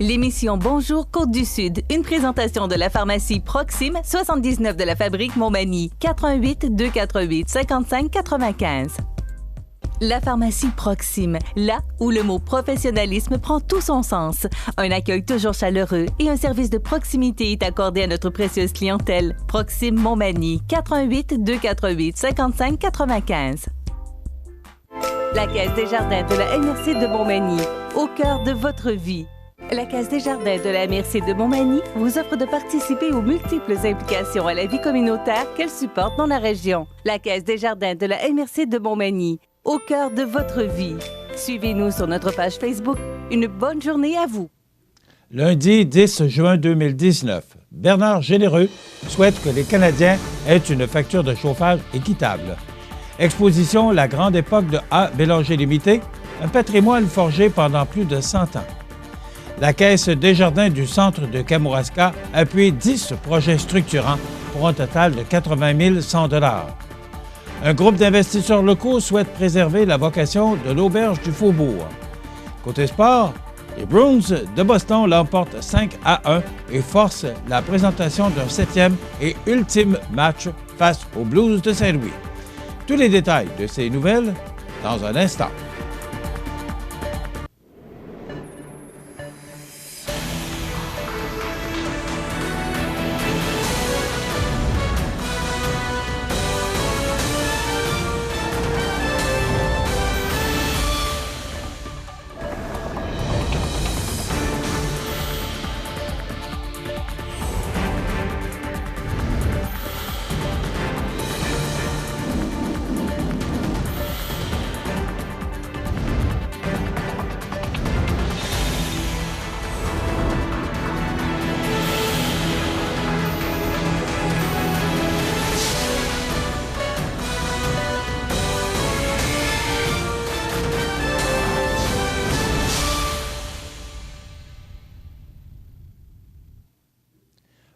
L'émission Bonjour Côte-du-Sud, une présentation de la pharmacie Proxime, 79 de la fabrique Montmagny, 88 248 55 95. La pharmacie Proxime, là où le mot professionnalisme prend tout son sens. Un accueil toujours chaleureux et un service de proximité est accordé à notre précieuse clientèle. Proxime Montmagny, 88 248 55 95. La Caisse des Jardins de la MRC de Montmagny, au cœur de votre vie. La Caisse des Jardins de la MRC de Montmagny vous offre de participer aux multiples implications à la vie communautaire qu'elle supporte dans la région. La Caisse des Jardins de la MRC de Montmagny, au cœur de votre vie. Suivez-nous sur notre page Facebook. Une bonne journée à vous. Lundi 10 juin 2019, Bernard Généreux souhaite que les Canadiens aient une facture de chauffage équitable. Exposition La Grande Époque de A. Bélanger Limité, un patrimoine forgé pendant plus de 100 ans. La Caisse Desjardins du centre de Kamouraska appuie 10 projets structurants pour un total de 80 100 $. Un groupe d'investisseurs locaux souhaite préserver la vocation de l'Auberge du Faubourg. Côté sport, les Bruins de Boston l'emportent 5-1 et forcent la présentation d'un 7e et ultime match face aux Blues de Saint-Louis. Tous les détails de ces nouvelles dans un instant.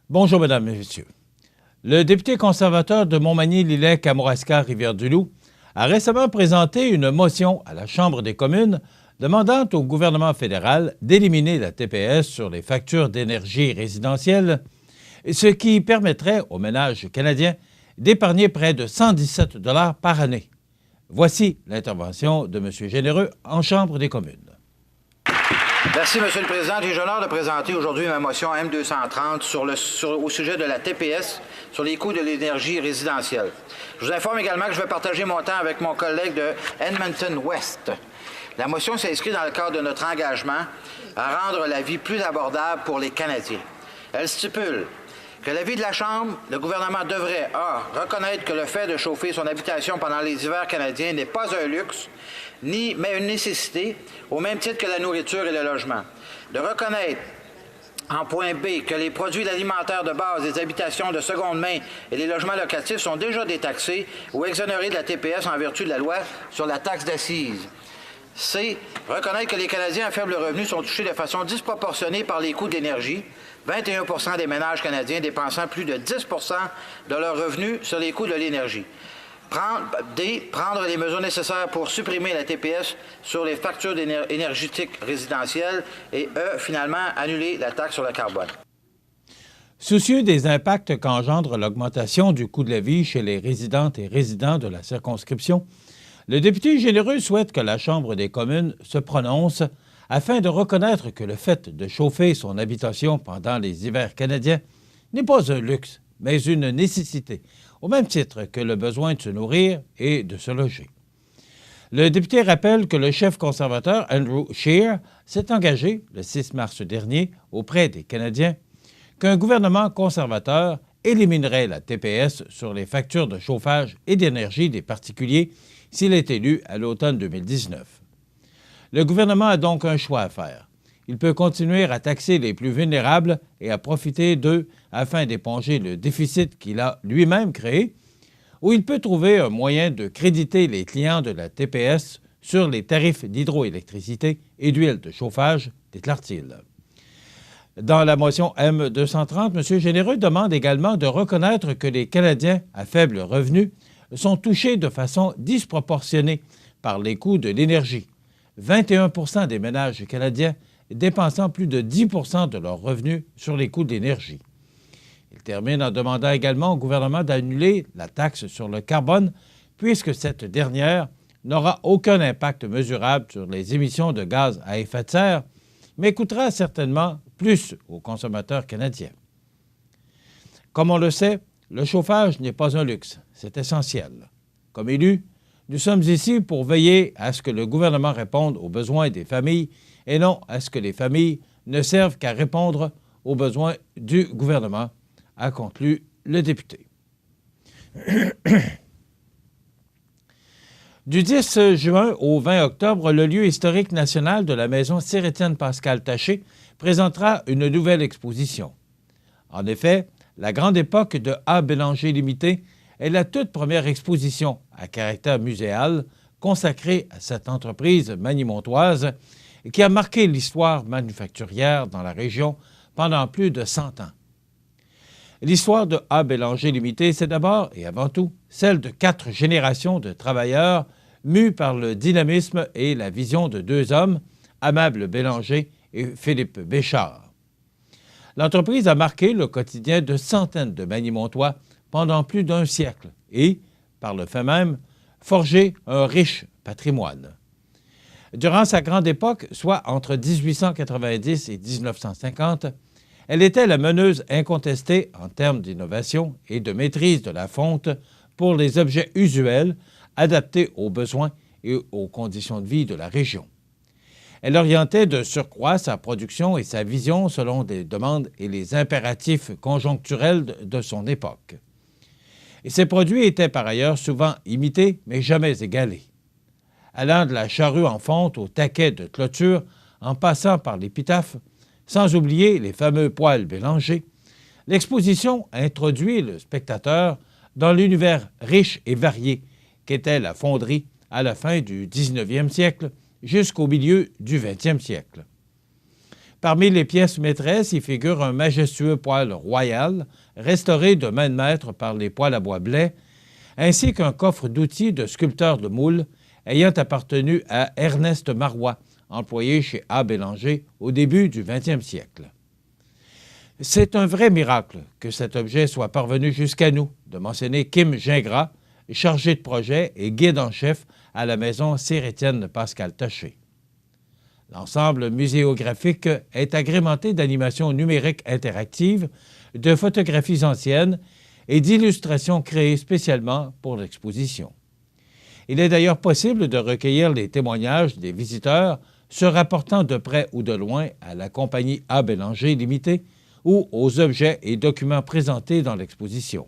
Bonjour, Mesdames et Messieurs. Le député conservateur de Montmagny-Lillet-Kamouraska-Rivière-du-Loup a récemment présenté une motion à la Chambre des communes demandant au gouvernement fédéral d'éliminer la TPS sur les factures d'énergie résidentielle, ce qui permettrait aux ménages canadiens d'épargner près de 117 $ par année. Voici l'intervention de M. Généreux en Chambre des communes. Merci, M. le Président. J'ai l'honneur de présenter aujourd'hui ma motion M230 au sujet de la TPS sur les coûts de l'énergie résidentielle. Je vous informe également que je vais partager mon temps avec mon collègue de Edmonton West. La motion s'inscrit dans le cadre de notre engagement à rendre la vie plus abordable pour les Canadiens. Elle stipule que l'avis de la Chambre, le gouvernement devrait A. reconnaître que le fait de chauffer son habitation pendant les hivers canadiens n'est pas un luxe, mais une nécessité, au même titre que la nourriture et le logement. De reconnaître, en point B, que les produits alimentaires de base des habitations de seconde main et les logements locatifs sont déjà détaxés ou exonérés de la TPS en vertu de la loi sur la taxe d'assises. C. Reconnaître que les Canadiens à faible revenu sont touchés de façon disproportionnée par les coûts de l'énergie, 21 % des ménages canadiens dépensant plus de 10 % de leurs revenus sur les coûts de l'énergie. D. Prendre les mesures nécessaires pour supprimer la TPS sur les factures énergétiques résidentielles. Et E. Finalement, annuler la taxe sur le carbone. Soucieux des impacts qu'engendre l'augmentation du coût de la vie chez les résidentes et résidents de la circonscription, le député Généreux souhaite que la Chambre des communes se prononce afin de reconnaître que le fait de chauffer son habitation pendant les hivers canadiens n'est pas un luxe, mais une nécessité, au même titre que le besoin de se nourrir et de se loger. Le député rappelle que le chef conservateur Andrew Scheer s'est engagé, le 6 mars dernier, auprès des Canadiens, qu'un gouvernement conservateur éliminerait la TPS sur les factures de chauffage et d'énergie des particuliers s'il est élu à l'automne 2019. Le gouvernement a donc un choix à faire. Il peut continuer à taxer les plus vulnérables et à profiter d'eux afin d'éponger le déficit qu'il a lui-même créé, ou il peut trouver un moyen de créditer les clients de la TPS sur les tarifs d'hydroélectricité et d'huile de chauffage, déclare-t-il. Dans la motion M230, M. Généreux demande également de reconnaître que les Canadiens à faible revenu sont touchés de façon disproportionnée par les coûts de l'énergie. 21 % des ménages canadiens dépensant plus de 10 % de leurs revenus sur les coûts de l'énergie. Il termine en demandant également au gouvernement d'annuler la taxe sur le carbone, puisque cette dernière n'aura aucun impact mesurable sur les émissions de gaz à effet de serre, mais coûtera certainement plus aux consommateurs canadiens. Comme on le sait, le chauffage n'est pas un luxe, c'est essentiel. Comme élus, nous sommes ici pour veiller à ce que le gouvernement réponde aux besoins des familles et non à ce que les familles ne servent qu'à répondre aux besoins du gouvernement, a conclu le député. Du 10 juin au 20 octobre, le lieu historique national de la maison Sir-Étienne Pascal Taché présentera une nouvelle exposition. En effet, la grande époque de A. Bélanger Limité est la toute première exposition à caractère muséal consacrée à cette entreprise manimontoise qui a marqué l'histoire manufacturière dans la région pendant plus de 100 ans. L'histoire de A. Bélanger Limité, c'est d'abord et avant tout celle de 4 générations de travailleurs mus par le dynamisme et la vision de 2 hommes, Amable Bélanger et Philippe Béchard. L'entreprise a marqué le quotidien de centaines de Manimontois pendant plus d'1 siècle et, par le fait même, forgé un riche patrimoine. Durant sa grande époque, soit entre 1890 et 1950, elle était la meneuse incontestée en termes d'innovation et de maîtrise de la fonte pour les objets usuels adaptés aux besoins et aux conditions de vie de la région. Elle orientait de surcroît sa production et sa vision selon les demandes et les impératifs conjoncturels de son époque. Et ses produits étaient par ailleurs souvent imités, mais jamais égalés. Allant de la charrue en fonte au taquet de clôture, en passant par l'épitaphe, sans oublier les fameux poêles Bélanger, l'exposition introduit le spectateur dans l'univers riche et varié qu'était la fonderie à la fin du 19e siècle jusqu'au milieu du 20e siècle. Parmi les pièces maîtresses y figure un majestueux poêle royal restauré de main de maître par les poêles à bois blais, ainsi qu'un coffre d'outils de sculpteur de moules ayant appartenu à Ernest Marois, employé chez A. Bélanger au début du 20e siècle. C'est un vrai miracle que cet objet soit parvenu jusqu'à nous, de mentionner Kim Gingras, chargé de projet et guide en chef à la maison Sir-Étienne Pascal Taché. L'ensemble muséographique est agrémenté d'animations numériques interactives, de photographies anciennes et d'illustrations créées spécialement pour l'exposition. Il est d'ailleurs possible de recueillir les témoignages des visiteurs se rapportant de près ou de loin à la compagnie A. Bélanger Limité ou aux objets et documents présentés dans l'exposition.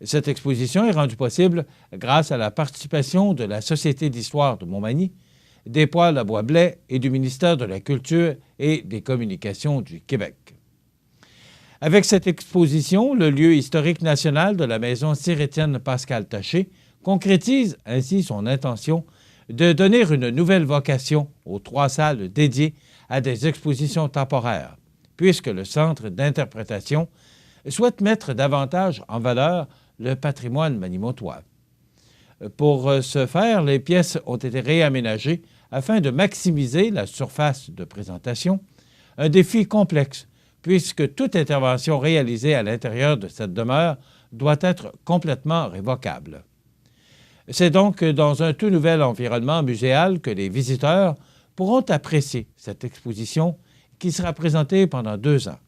Cette exposition est rendue possible grâce à la participation de la Société d'histoire de Montmagny, des poêles à bois blais et du ministère de la Culture et des Communications du Québec. Avec cette exposition, le lieu historique national de la maison Sir-Étienne Pascal Taché concrétise ainsi son intention de donner une nouvelle vocation aux 3 salles dédiées à des expositions temporaires, puisque le Centre d'interprétation souhaite mettre davantage en valeur le patrimoine manimontois. Pour ce faire, les pièces ont été réaménagées afin de maximiser la surface de présentation, un défi complexe, puisque toute intervention réalisée à l'intérieur de cette demeure doit être complètement révocable. C'est donc dans un tout nouvel environnement muséal que les visiteurs pourront apprécier cette exposition qui sera présentée pendant 2 ans.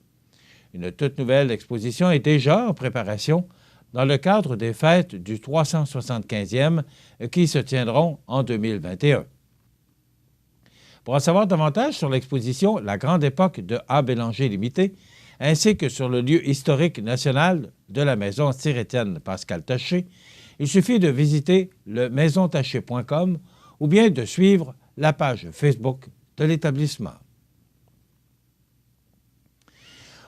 Une toute nouvelle exposition est déjà en préparation dans le cadre des fêtes du 375e qui se tiendront en 2021. Pour en savoir davantage sur l'exposition La Grande Époque de A. Bélanger Limité, ainsi que sur le lieu historique national de la maison Sir-Étienne Pascal Taché, il suffit de visiter le maisontaché.com ou bien de suivre la page Facebook de l'établissement.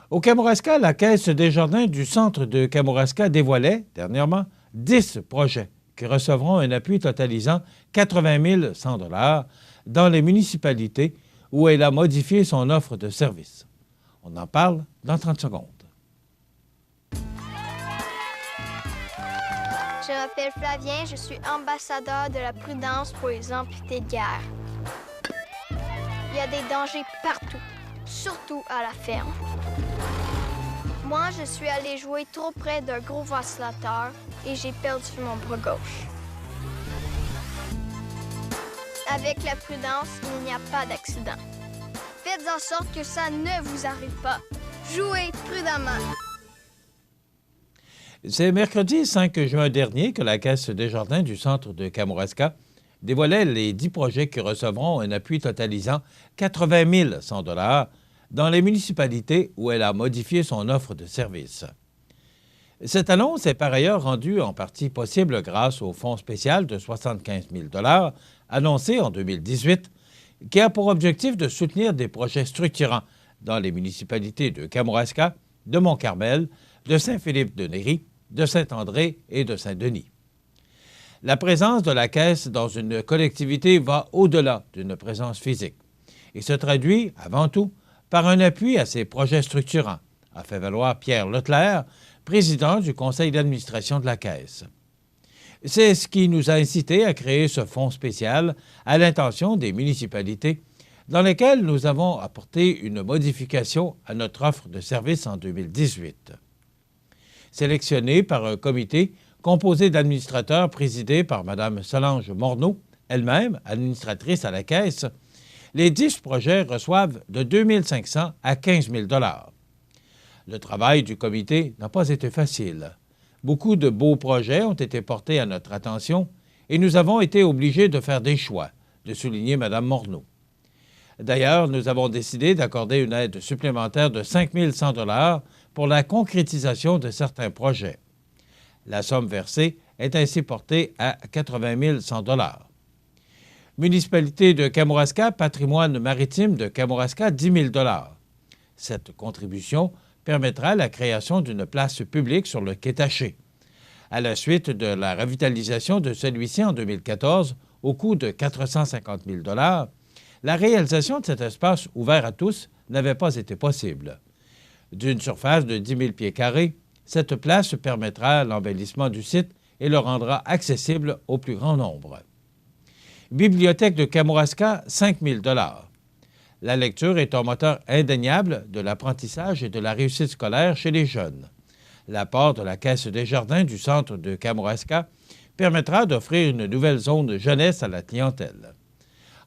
Au Kamouraska, la Caisse des jardins du centre de Kamouraska dévoilait, dernièrement, 10 projets qui recevront un appui totalisant 80 100 $ dans les municipalités où elle a modifié son offre de services. On en parle dans 30 secondes. Je m'appelle Flavien, je suis ambassadeur de la prudence pour les amputés de guerre. Il y a des dangers partout, surtout à la ferme. Moi, je suis allé jouer trop près d'un gros ventilateur et j'ai perdu mon bras gauche. Avec la prudence, il n'y a pas d'accident. Faites en sorte que ça ne vous arrive pas. Jouez prudemment. C'est mercredi 5 juin dernier que la Caisse Desjardins du centre de Kamouraska dévoilait les 10 projets qui recevront un appui totalisant 80 100 $ dans les municipalités où elle a modifié son offre de services. Cette annonce est par ailleurs rendue en partie possible grâce au fonds spécial de 75 000 $ annoncé en 2018, qui a pour objectif de soutenir des projets structurants dans les municipalités de Kamouraska, de Mont-Carmel, de Saint-Philippe-de-Néry, de Saint-André et de Saint-Denis. La présence de la Caisse dans une collectivité va au-delà d'une présence physique et se traduit, avant tout, par un appui à ces projets structurants, a fait valoir Pierre Leclerc, président du conseil d'administration de la Caisse. C'est ce qui nous a incités à créer ce fonds spécial à l'intention des municipalités dans lesquelles nous avons apporté une modification à notre offre de services en 2018. Sélectionné par un comité composé d'administrateurs présidé par Mme Solange Morneau, elle-même administratrice à la Caisse, les 10 projets reçoivent de 2 500 à 15 000 $. Le travail du comité n'a pas été facile. Beaucoup de beaux projets ont été portés à notre attention et nous avons été obligés de faire des choix, de souligner Mme Morneau. D'ailleurs, nous avons décidé d'accorder une aide supplémentaire de 5 100 $ pour la concrétisation de certains projets. La somme versée est ainsi portée à 80 100 $. Municipalité de Kamouraska, patrimoine maritime de Kamouraska, 10 000 $. Cette contribution permettra la création d'une place publique sur le quai Taché. À la suite de la revitalisation de celui-ci en 2014, au coût de 450 000 $, la réalisation de cet espace ouvert à tous n'avait pas été possible. D'une surface de 10 000 pieds carrés, cette place permettra l'embellissement du site et le rendra accessible au plus grand nombre. Bibliothèque de Kamouraska, 5 000 $. La lecture est un moteur indéniable de l'apprentissage et de la réussite scolaire chez les jeunes. L'apport de la Caisse Desjardins du centre de Kamouraska permettra d'offrir une nouvelle zone de jeunesse à la clientèle.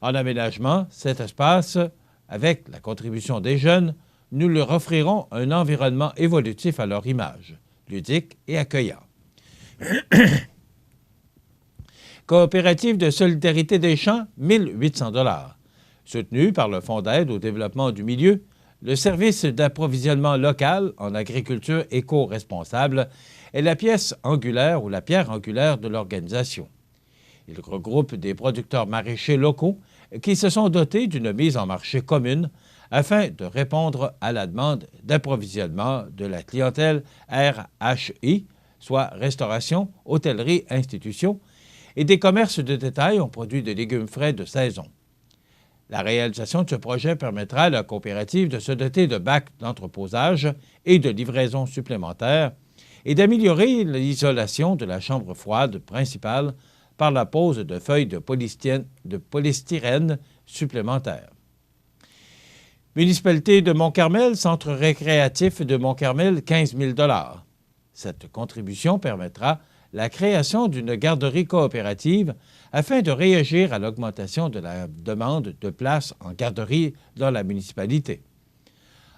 En aménagement, cet espace, avec la contribution des jeunes, nous leur offrirons un environnement évolutif à leur image, ludique et accueillant. Coopérative de solidarité des champs, 1 800 $. Soutenu par le Fonds d'aide au développement du milieu, le service d'approvisionnement local en agriculture éco-responsable est la pièce angulaire ou la pierre angulaire de l'organisation. Il regroupe des producteurs maraîchers locaux qui se sont dotés d'une mise en marché commune afin de répondre à la demande d'approvisionnement de la clientèle RHI, soit restauration, hôtellerie, institution, et des commerces de détail en produits de légumes frais de saison. La réalisation de ce projet permettra à la coopérative de se doter de bacs d'entreposage et de livraison supplémentaires et d'améliorer l'isolation de la chambre froide principale par la pose de feuilles de polystyrène supplémentaires. Municipalité de Mont-Carmel, centre récréatif de Mont-Carmel, 15 000 $. Cette contribution permettra la création d'une garderie coopérative afin de réagir à l'augmentation de la demande de places en garderie dans la municipalité.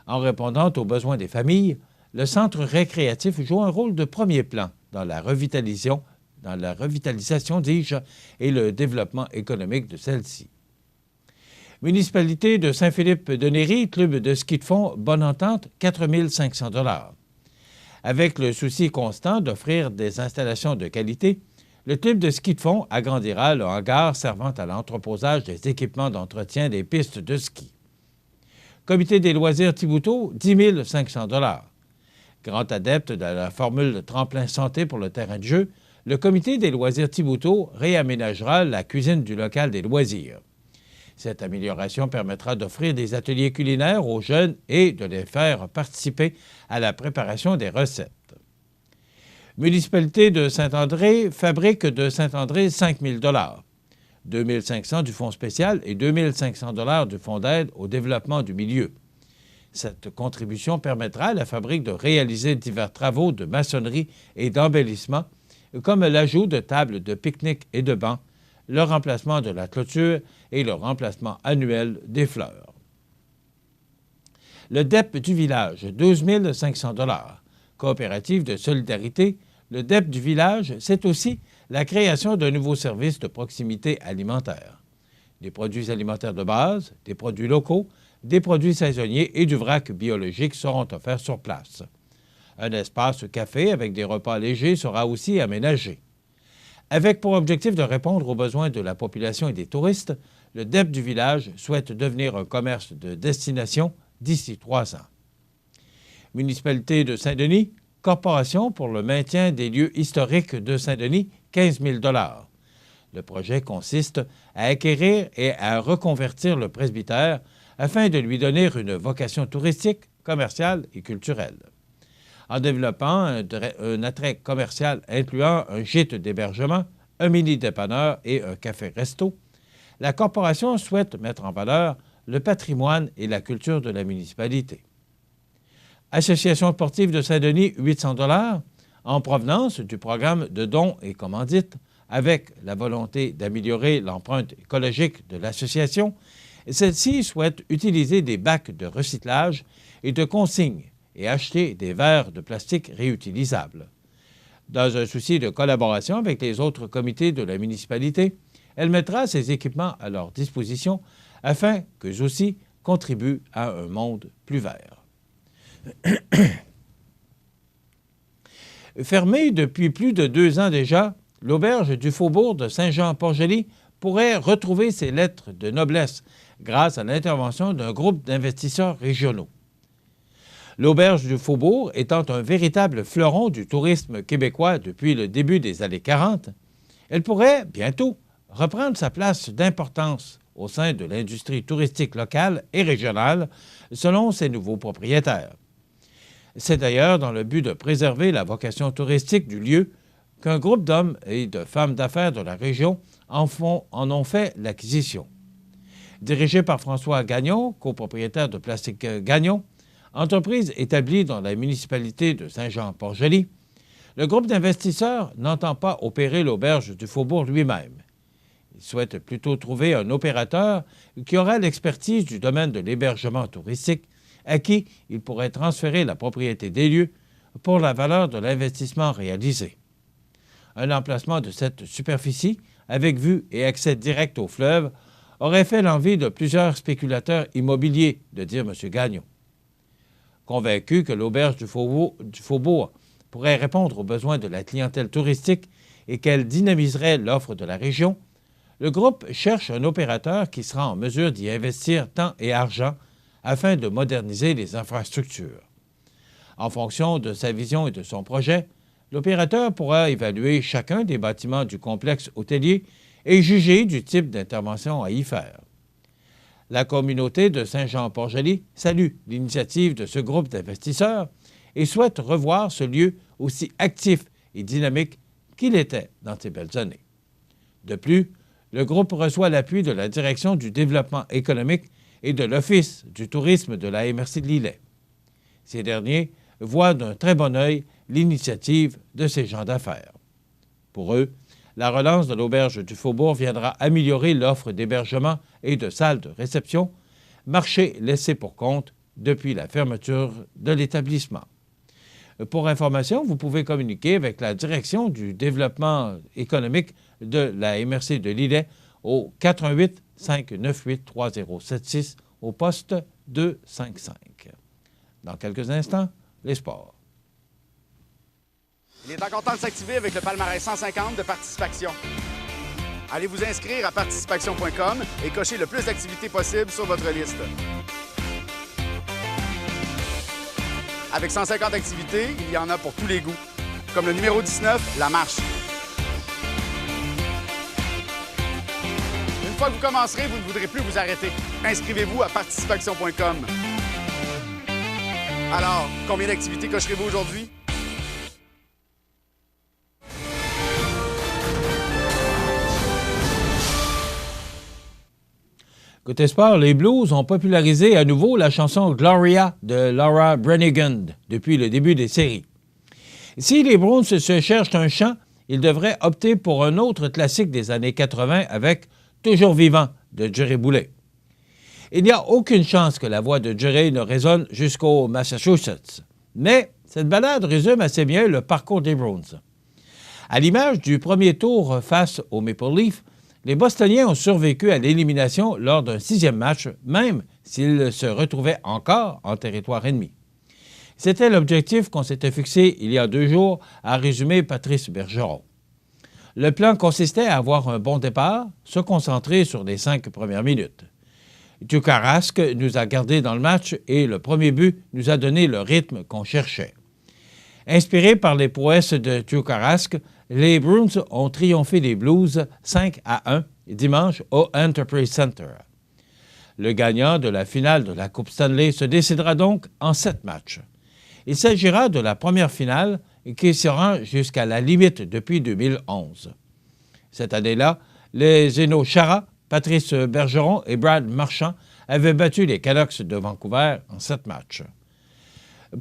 En répondant aux besoins des familles, le centre récréatif joue un rôle de premier plan dans la revitalisation, et le développement économique de celle-ci. Municipalité de Saint-Philippe-de-Néry, club de ski de fond Bonne Entente, 4 500 $. Avec le souci constant d'offrir des installations de qualité, le club de ski de fond agrandira le hangar servant à l'entreposage des équipements d'entretien des pistes de ski. Comité des loisirs Thibouteau, 10 500 $. Grand adepte de la formule de tremplin santé pour le terrain de jeu, le Comité des loisirs Thibouteau réaménagera la cuisine du local des loisirs. Cette amélioration permettra d'offrir des ateliers culinaires aux jeunes et de les faire participer à la préparation des recettes. Municipalité de Saint-André, fabrique de Saint-André, 5 000 $. 2 500 du Fonds spécial et 2 500 $ du Fonds d'aide au développement du milieu. Cette contribution permettra à la fabrique de réaliser divers travaux de maçonnerie et d'embellissement, comme l'ajout de tables de pique-nique et de bancs, le remplacement de la clôture et le remplacement annuel des fleurs. Le DEP du village, 12 500 $. Coopérative de solidarité, le DEP du village, c'est aussi la création d'un nouveau service de proximité alimentaire. Des produits alimentaires de base, des produits locaux, des produits saisonniers et du vrac biologique seront offerts sur place. Un espace café avec des repas légers sera aussi aménagé. Avec pour objectif de répondre aux besoins de la population et des touristes, le DEP du village souhaite devenir un commerce de destination d'ici 3 ans. Municipalité de Saint-Denis, Corporation pour le maintien des lieux historiques de Saint-Denis, 15 000 $. Le projet consiste à acquérir et à reconvertir le presbytère afin de lui donner une vocation touristique, commerciale et culturelle. En développant un attrait commercial incluant un gîte d'hébergement, un mini-dépanneur et un café-resto, la Corporation souhaite mettre en valeur le patrimoine et la culture de la municipalité. Association sportive de Saint-Denis, 800 $ en provenance du programme de dons et commandites, avec la volonté d'améliorer l'empreinte écologique de l'association. Celle-ci souhaite utiliser des bacs de recyclage et de consigne et acheter des verres de plastique réutilisables. Dans un souci de collaboration avec les autres comités de la municipalité, elle mettra ces équipements à leur disposition afin qu'eux aussi contribuent à un monde plus vert. Fermée depuis plus de 2 ans déjà, l'auberge du Faubourg de Saint-Jean-Port-Joli pourrait retrouver ses lettres de noblesse grâce à l'intervention d'un groupe d'investisseurs régionaux. L'auberge du Faubourg étant un véritable fleuron du tourisme québécois depuis le début des années 40, elle pourrait bientôt reprendre sa place d'importance au sein de l'industrie touristique locale et régionale, selon ses nouveaux propriétaires. C'est d'ailleurs dans le but de préserver la vocation touristique du lieu qu'un groupe d'hommes et de femmes d'affaires de la région en ont fait l'acquisition. Dirigé par François Gagnon, copropriétaire de Plastique Gagnon, entreprise établie dans la municipalité de Saint-Jean-Port-Joli, le groupe d'investisseurs n'entend pas opérer l'auberge du Faubourg lui-même. Il souhaite plutôt trouver un opérateur qui aura l'expertise du domaine de l'hébergement touristique à qui il pourrait transférer la propriété des lieux pour la valeur de l'investissement réalisé. Un emplacement de cette superficie, avec vue et accès direct au fleuve, aurait fait l'envie de plusieurs spéculateurs immobiliers, de dire M. Gagnon. Convaincu que l'auberge du Faubourg pourrait répondre aux besoins de la clientèle touristique et qu'elle dynamiserait l'offre de la région, le groupe cherche un opérateur qui sera en mesure d'y investir temps et argent afin de moderniser les infrastructures. En fonction de sa vision et de son projet, l'opérateur pourra évaluer chacun des bâtiments du complexe hôtelier et juger du type d'intervention à y faire. La communauté de Saint-Jean-Port-Joli salue l'initiative de ce groupe d'investisseurs et souhaite revoir ce lieu aussi actif et dynamique qu'il était dans ces belles années. De plus, le groupe reçoit l'appui de la Direction du développement économique et de l'Office du tourisme de la MRC de Lillet. Ces derniers voient d'un très bon œil l'initiative de ces gens d'affaires. Pour eux, la relance de l'auberge du Faubourg viendra améliorer l'offre d'hébergement et de salles de réception, marché laissé pour compte depuis la fermeture de l'établissement. Pour information, vous pouvez communiquer avec la Direction du développement économique de la MRC de Lillet au 88 598 3076 au poste 255. Dans quelques instants, les sports. Il est encore temps de s'activer avec le palmarès 150 de Participation. Allez vous inscrire à participation.com et cochez le plus d'activités possibles sur votre liste. Avec 150 activités, il y en a pour tous les goûts, comme le numéro 19, la marche. Une fois que vous commencerez, vous ne voudrez plus vous arrêter. Inscrivez-vous à participation.com. Alors, combien d'activités cocherez-vous aujourd'hui? Côté sport, les Blues ont popularisé à nouveau la chanson Gloria de Laura Branigan depuis le début des séries. Si les Bruins se cherchent un chant, ils devraient opter pour un autre classique des années 80 avec Toujours vivant de Jerry Boulet. Il n'y a aucune chance que la voix de Jerry ne résonne jusqu'au Massachusetts. Mais cette ballade résume assez bien le parcours des Bruins. À l'image du premier tour face aux Maple Leafs, les Bostoniens ont survécu à l'élimination lors d'un 6e match, même s'ils se retrouvaient encore en territoire ennemi. C'était l'objectif qu'on s'était fixé il y a 2 jours, a résumé Patrice Bergeron. Le plan consistait à avoir un bon départ, se concentrer sur les 5 premières minutes. Tuukka Rask nous a gardés dans le match et le premier but nous a donné le rythme qu'on cherchait. Inspirés par les prouesses de Tuukka Rask, les Bruins ont triomphé des Blues 5-1 dimanche au Enterprise Center. Le gagnant de la finale de la Coupe Stanley se décidera donc en 7 matchs. Il s'agira de la première finale qui se rend jusqu'à la limite depuis 2011. Cette année-là, les Zdeno Chara, Patrice Bergeron et Brad Marchand avaient battu les Canucks de Vancouver en 7 matchs.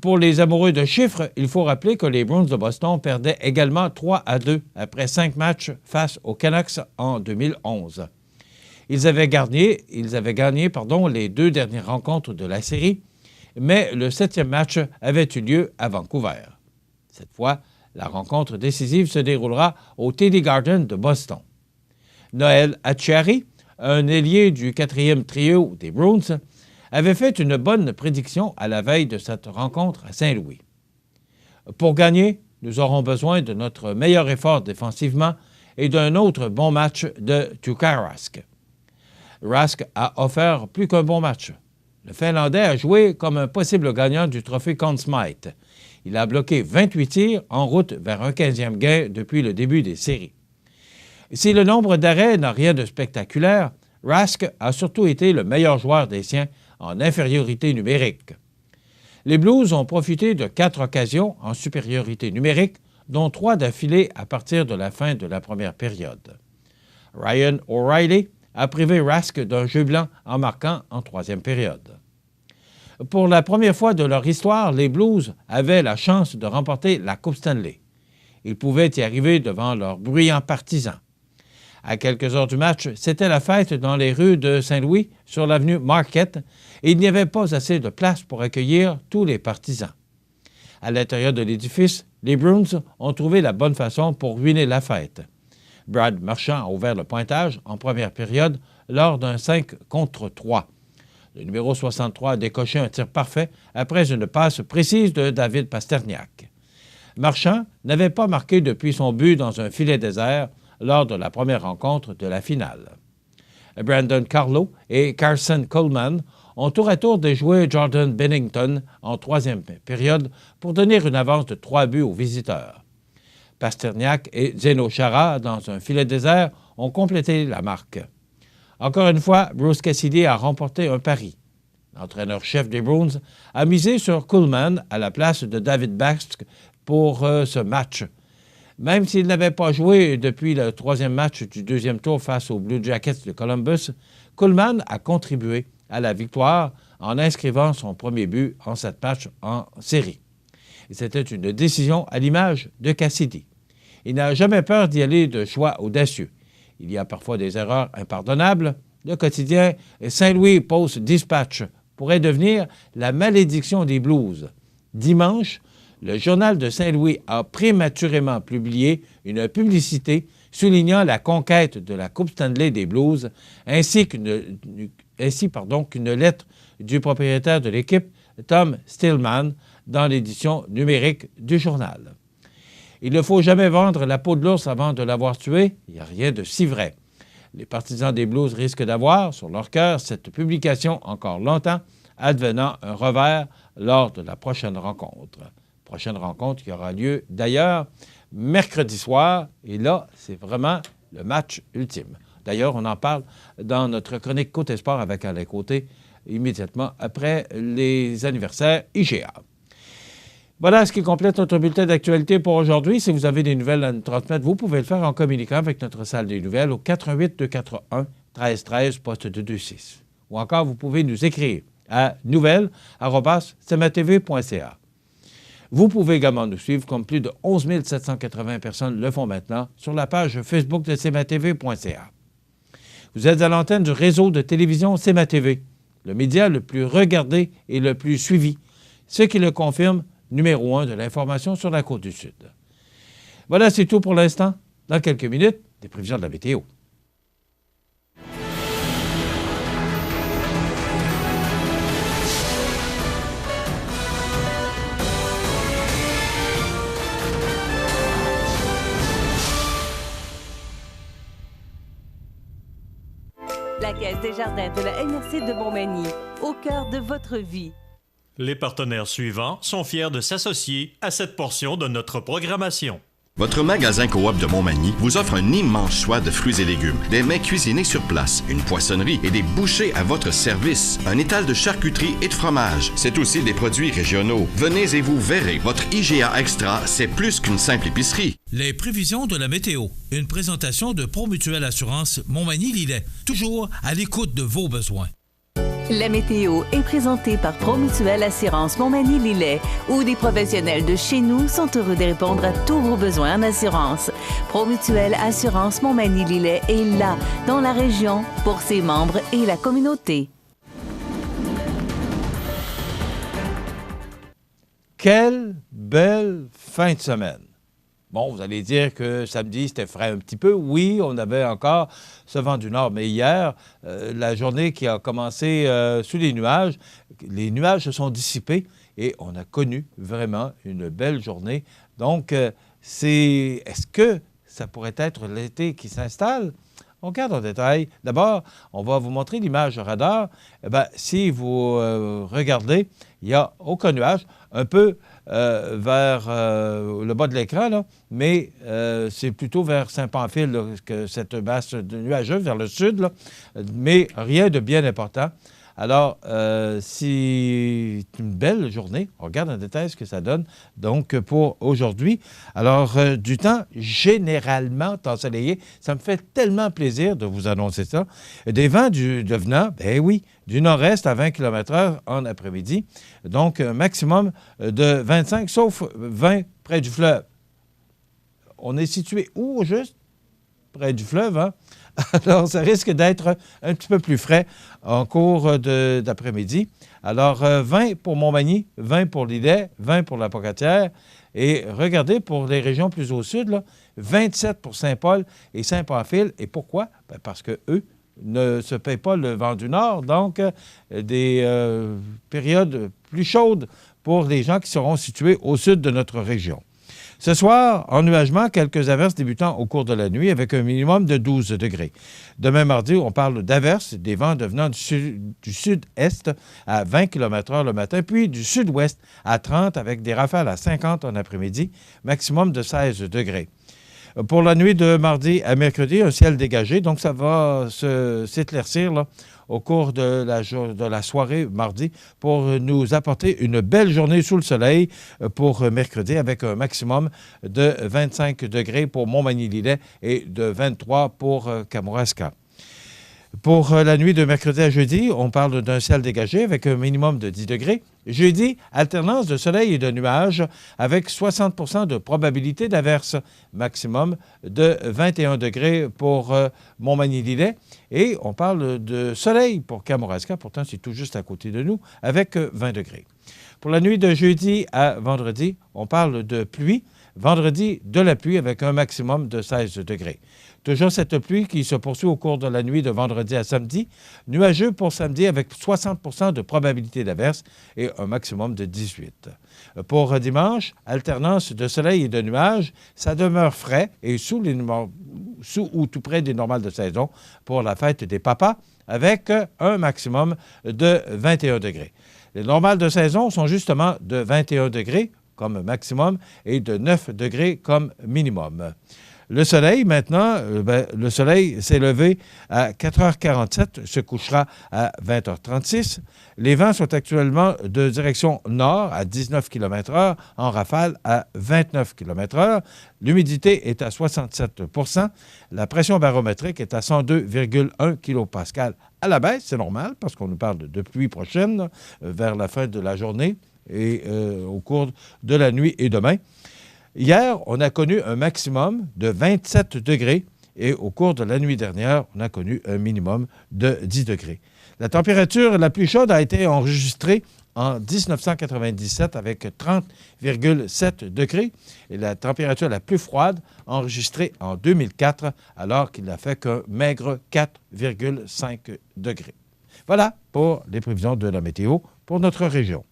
Pour les amoureux de chiffres, il faut rappeler que les Bruins de Boston perdaient également 3-2 après 5 matchs face aux Canucks en 2011. Ils avaient gagné les 2 dernières rencontres de la série, mais le 7e match avait eu lieu à Vancouver. Cette fois, la rencontre décisive se déroulera au TD Garden de Boston. Noël Acciari, un ailier du 4e trio des Bruins, avait fait une bonne prédiction à la veille de cette rencontre à Saint-Louis. Pour gagner, nous aurons besoin de notre meilleur effort défensivement et d'un autre bon match de Tuukka Rask. Rask a offert plus qu'un bon match. Le Finlandais a joué comme un possible gagnant du trophée Conn Smythe. Il a bloqué 28 tirs en route vers un 15e gain depuis le début des séries. Si le nombre d'arrêts n'a rien de spectaculaire, Rask a surtout été le meilleur joueur des siens en infériorité numérique. Les Blues ont profité de 4 occasions en supériorité numérique, dont 3 d'affilée à partir de la fin de la première période. Ryan O'Reilly a privé Rask d'un jeu blanc en marquant en 3e période. Pour la première fois de leur histoire, les Blues avaient la chance de remporter la Coupe Stanley. Ils pouvaient y arriver devant leurs bruyants partisans. À quelques heures du match, c'était la fête dans les rues de Saint-Louis, sur l'avenue Marquette, et il n'y avait pas assez de place pour accueillir tous les partisans. À l'intérieur de l'édifice, les Bruins ont trouvé la bonne façon pour ruiner la fête. Brad Marchand a ouvert le pointage en première période lors d'un 5 contre 3. Le numéro 63 a décoché un tir parfait après une passe précise de David Pasterniak. Marchand n'avait pas marqué depuis son but dans un filet désert lors de la première rencontre de la finale. Brandon Carlo et Carson Coleman ont tour à tour déjoué Jordan Bennington en 3e période pour donner une avance de 3 buts aux visiteurs. Pasterniak et Zdeno Chara, dans un filet désert, ont complété la marque. Encore une fois, Bruce Cassidy a remporté un pari. L'entraîneur-chef des Bruins a misé sur Coleman à la place de David Bask pour ce match. Même s'il n'avait pas joué depuis le 3e match du 2e tour face aux Blue Jackets de Columbus, Coleman a contribué à la victoire en inscrivant son premier but en 7 matchs en série. C'était une décision à l'image de Cassidy. Il n'a jamais peur d'y aller de choix audacieux. Il y a parfois des erreurs impardonnables. Le quotidien Saint-Louis Post-Dispatch pourrait devenir la malédiction des Blues. Dimanche, le journal de Saint-Louis a prématurément publié une publicité soulignant la conquête de la Coupe Stanley des Blues, ainsi qu'une lettre du propriétaire de l'équipe, Tom Stillman, dans l'édition numérique du journal. Il ne faut jamais vendre la peau de l'ours avant de l'avoir tué, il n'y a rien de si vrai. Les partisans des Blues risquent d'avoir sur leur cœur cette publication encore longtemps, advenant un revers lors de la prochaine rencontre. Prochaine rencontre qui aura lieu d'ailleurs mercredi soir, et là, c'est vraiment le match ultime. D'ailleurs, on en parle dans notre chronique Côté Sport avec Alain Côté, immédiatement après les anniversaires IGA. Voilà ce qui complète notre bulletin d'actualité pour aujourd'hui. Si vous avez des nouvelles à nous transmettre, vous pouvez le faire en communiquant avec notre salle des nouvelles au 88 241 1313 poste 226. ou encore vous pouvez nous écrire à nouvelles@cmatv.ca. Vous pouvez également nous suivre, comme plus de 11 780 personnes le font maintenant, sur la page Facebook de cmatv.ca. Vous êtes à l'antenne du réseau de télévision CMA-TV, le média le plus regardé et le plus suivi, ce qui le confirme, numéro 1 de l'information sur la Côte-du-Sud. Voilà, c'est tout pour l'instant. Dans quelques minutes, des prévisions de la météo. La Caisse des jardins de la MRC de Montmagny, au cœur de votre vie. Les partenaires suivants sont fiers de s'associer à cette portion de notre programmation. Votre magasin Coop de Montmagny vous offre un immense choix de fruits et légumes, des mets cuisinés sur place, une poissonnerie et des bouchers à votre service, un étal de charcuterie et de fromage. C'est aussi des produits régionaux. Venez et vous verrez, votre IGA Extra, c'est plus qu'une simple épicerie. Les prévisions de la météo. Une présentation de Promutuelle Assurance Montmagny-Lillet. Toujours à l'écoute de vos besoins. La météo est présentée par Promutuelle Assurance Montmagny-Lillet, où des professionnels de chez nous sont heureux de répondre à tous vos besoins en assurance. Promutuelle Assurance Montmagny-Lillet est là, dans la région, pour ses membres et la communauté. Quelle belle fin de semaine! Bon, vous allez dire que samedi, c'était frais un petit peu. Oui, on avait encore ce vent du nord, mais hier, la journée qui a commencé sous les nuages se sont dissipés et on a connu vraiment une belle journée. Donc, est-ce que ça pourrait être l'été qui s'installe? On regarde en détail. D'abord, on va vous montrer l'image radar. Eh bien, si vous regardez, il n'y a aucun nuage, un peu vers le bas de l'écran, là, mais c'est plutôt vers Saint-Pamphile là, que cette masse nuageuse, vers le sud, là, mais rien de bien important. Alors, c'est une belle journée. On regarde en détail ce que ça donne, donc, pour aujourd'hui. Alors, du temps généralement ensoleillé. Ça me fait tellement plaisir de vous annoncer ça. Des vents devenant, ben oui, du nord-est à 20 km/h en après-midi. Donc, un maximum de 25, sauf 20 près du fleuve. On est situé où, juste? Près du fleuve, hein? Alors, ça risque d'être un petit peu plus frais en cours d'après-midi. Alors, 20 pour Montmagny, 20 pour Lillet, 20 pour la Pocatière. Et regardez, pour les régions plus au sud, là, 27 pour Saint-Paul et Saint-Pamphile. Et pourquoi? Bien, parce qu'eux ne se payent pas le vent du nord. Donc, des périodes plus chaudes pour les gens qui seront situés au sud de notre région. Ce soir, ennuagement, quelques averses débutant au cours de la nuit avec un minimum de 12 degrés. Demain mardi, on parle d'averses, des vents devenant du sud-est à 20 km/h le matin, puis du sud-ouest à 30 avec des rafales à 50 en après-midi, maximum de 16 degrés. Pour la nuit de mardi à mercredi, un ciel dégagé, donc ça va s'éclaircir là, au cours de la soirée mardi pour nous apporter une belle journée sous le soleil pour mercredi avec un maximum de 25 degrés pour Montmagny-Lillet et de 23 pour Kamouraska. Pour la nuit de mercredi à jeudi, on parle d'un ciel dégagé avec un minimum de 10 degrés. Jeudi, alternance de soleil et de nuages avec 60 % de probabilité d'averse, maximum de 21 degrés pour Montmagny-Lillet. Et on parle de soleil pour Kamouraska, pourtant c'est tout juste à côté de nous, avec 20 degrés. Pour la nuit de jeudi à vendredi, on parle de pluie. Vendredi, de la pluie avec un maximum de 16 degrés. Toujours cette pluie qui se poursuit au cours de la nuit de vendredi à samedi. Nuageux pour samedi avec 60 % de probabilité d'averse et un maximum de 18. Pour dimanche, alternance de soleil et de nuages. Ça demeure frais et sous ou tout près des normales de saison pour la fête des papas avec un maximum de 21 degrés. Les normales de saison sont justement de 21 degrés comme maximum et de 9 degrés comme minimum. Le soleil, maintenant, le soleil s'est levé à 4h47, se couchera à 20h36. Les vents sont actuellement de direction nord à 19 km/h, en rafale à 29 km/h. L'humidité est à 67 %. La pression barométrique est à 102,1 kPa. À la baisse, c'est normal, parce qu'on nous parle de pluie prochaine, là, vers la fin de la journée et au cours de la nuit et demain. Hier, on a connu un maximum de 27 degrés et au cours de la nuit dernière, on a connu un minimum de 10 degrés. La température la plus chaude a été enregistrée en 1997 avec 30,7 degrés et la température la plus froide enregistrée en 2004 alors qu'il n'a fait qu'un maigre 4,5 degrés. Voilà pour les prévisions de la météo pour notre région.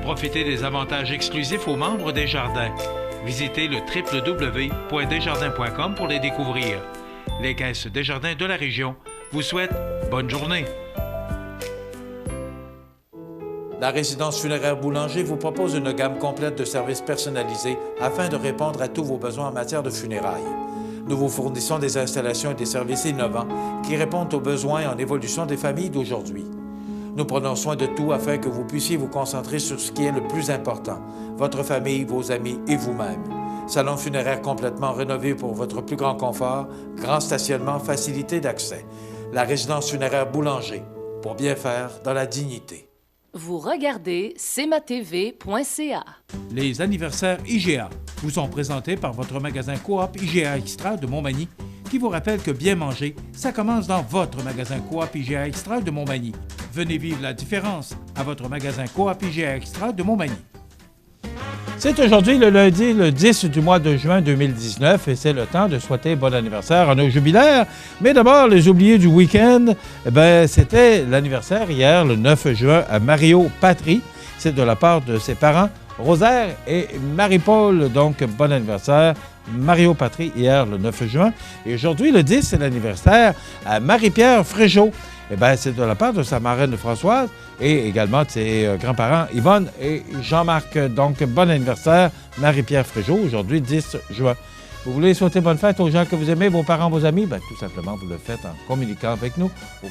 Profitez des avantages exclusifs aux membres des Jardins. Visitez le www.desjardins.com pour les découvrir. Les caisses Desjardins de la région vous souhaitent bonne journée. La résidence funéraire Boulanger vous propose une gamme complète de services personnalisés afin de répondre à tous vos besoins en matière de funérailles. Nous vous fournissons des installations et des services innovants qui répondent aux besoins en évolution des familles d'aujourd'hui. Nous prenons soin de tout afin que vous puissiez vous concentrer sur ce qui est le plus important, votre famille, vos amis et vous-même. Salon funéraire complètement rénové pour votre plus grand confort, grand stationnement, facilité d'accès. La résidence funéraire Boulanger, pour bien faire dans la dignité. Vous regardez cmatv.ca. Les anniversaires IGA vous sont présentés par votre magasin Coop IGA Extra de Montmagny, qui vous rappelle que bien manger, ça commence dans votre magasin Coop IGA Extra de Montmagny. Venez vivre la différence à votre magasin Coop IGA Extra de Montmagny. C'est aujourd'hui le lundi, le 10 du mois de juin 2019, et c'est le temps de souhaiter bon anniversaire à nos jubilaires. Mais d'abord, les oubliés du week-end, c'était l'anniversaire hier, le 9 juin, à Mario Patry. C'est de la part de ses parents, Rosaire et Marie-Paul. Donc, bon anniversaire, Mario Patry, hier, le 9 juin. Et aujourd'hui, le 10, c'est l'anniversaire à Marie-Pierre Fréjot. C'est de la part de sa marraine Françoise et également de ses grands-parents Yvonne et Jean-Marc. Donc, bon anniversaire, Marie-Pierre Fréjot, aujourd'hui, 10 juin. Vous voulez souhaiter bonne fête aux gens que vous aimez, vos parents, vos amis? Tout simplement, vous le faites en communiquant avec nous au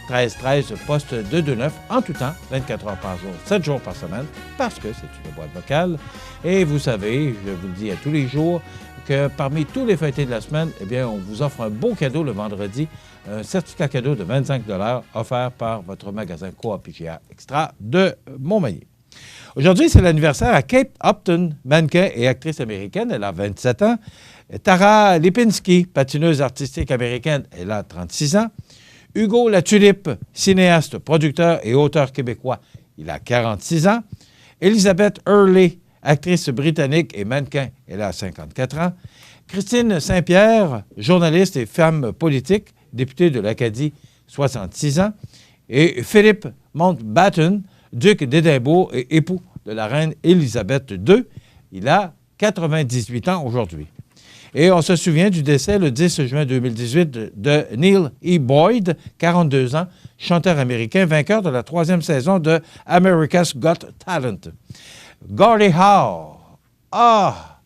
88-281-1313, poste 229, en tout temps, 24 heures par jour, 7 jours par semaine, parce que c'est une boîte vocale. Et vous savez, je vous le dis à tous les jours, que parmi tous les fêtés de la semaine, on vous offre un beau cadeau le vendredi, un certificat cadeau de 25 $ offert par votre magasin Coop IGA Extra de Montmagny. Aujourd'hui, c'est l'anniversaire à Kate Upton, mannequin et actrice américaine. Elle a 27 ans. Tara Lipinski, patineuse artistique américaine. Elle a 36 ans. Hugo Latulippe, cinéaste, producteur et auteur québécois. Il a 46 ans. Elizabeth Hurley, actrice britannique et mannequin. Elle a 54 ans. Christine Saint-Pierre, journaliste et femme politique, députée de l'Acadie, 66 ans. Et Philippe Mountbatten, duc d'Édimbourg et époux de la reine Élisabeth II. Il a 98 ans aujourd'hui. Et on se souvient du décès le 10 juin 2018 de Neil E. Boyd, 42 ans, chanteur américain, vainqueur de la 3e saison de America's Got Talent. Gordie Howe. Ah!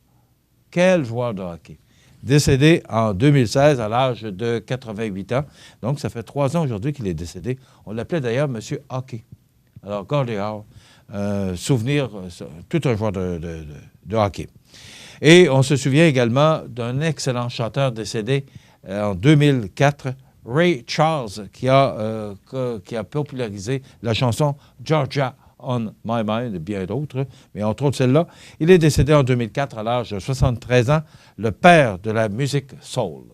Quel joueur de hockey! Décédé en 2016 à l'âge de 88 ans. Donc, ça fait 3 ans aujourd'hui qu'il est décédé. On l'appelait d'ailleurs M. Hockey. Alors, Gordie Howe, souvenir, tout un joueur de hockey. Et on se souvient également d'un excellent chanteur décédé en 2004, Ray Charles, qui a popularisé la chanson Georgia on My Mind et bien d'autres, mais entre autres celle-là. Il est décédé en 2004 à l'âge de 73 ans, le père de la musique soul.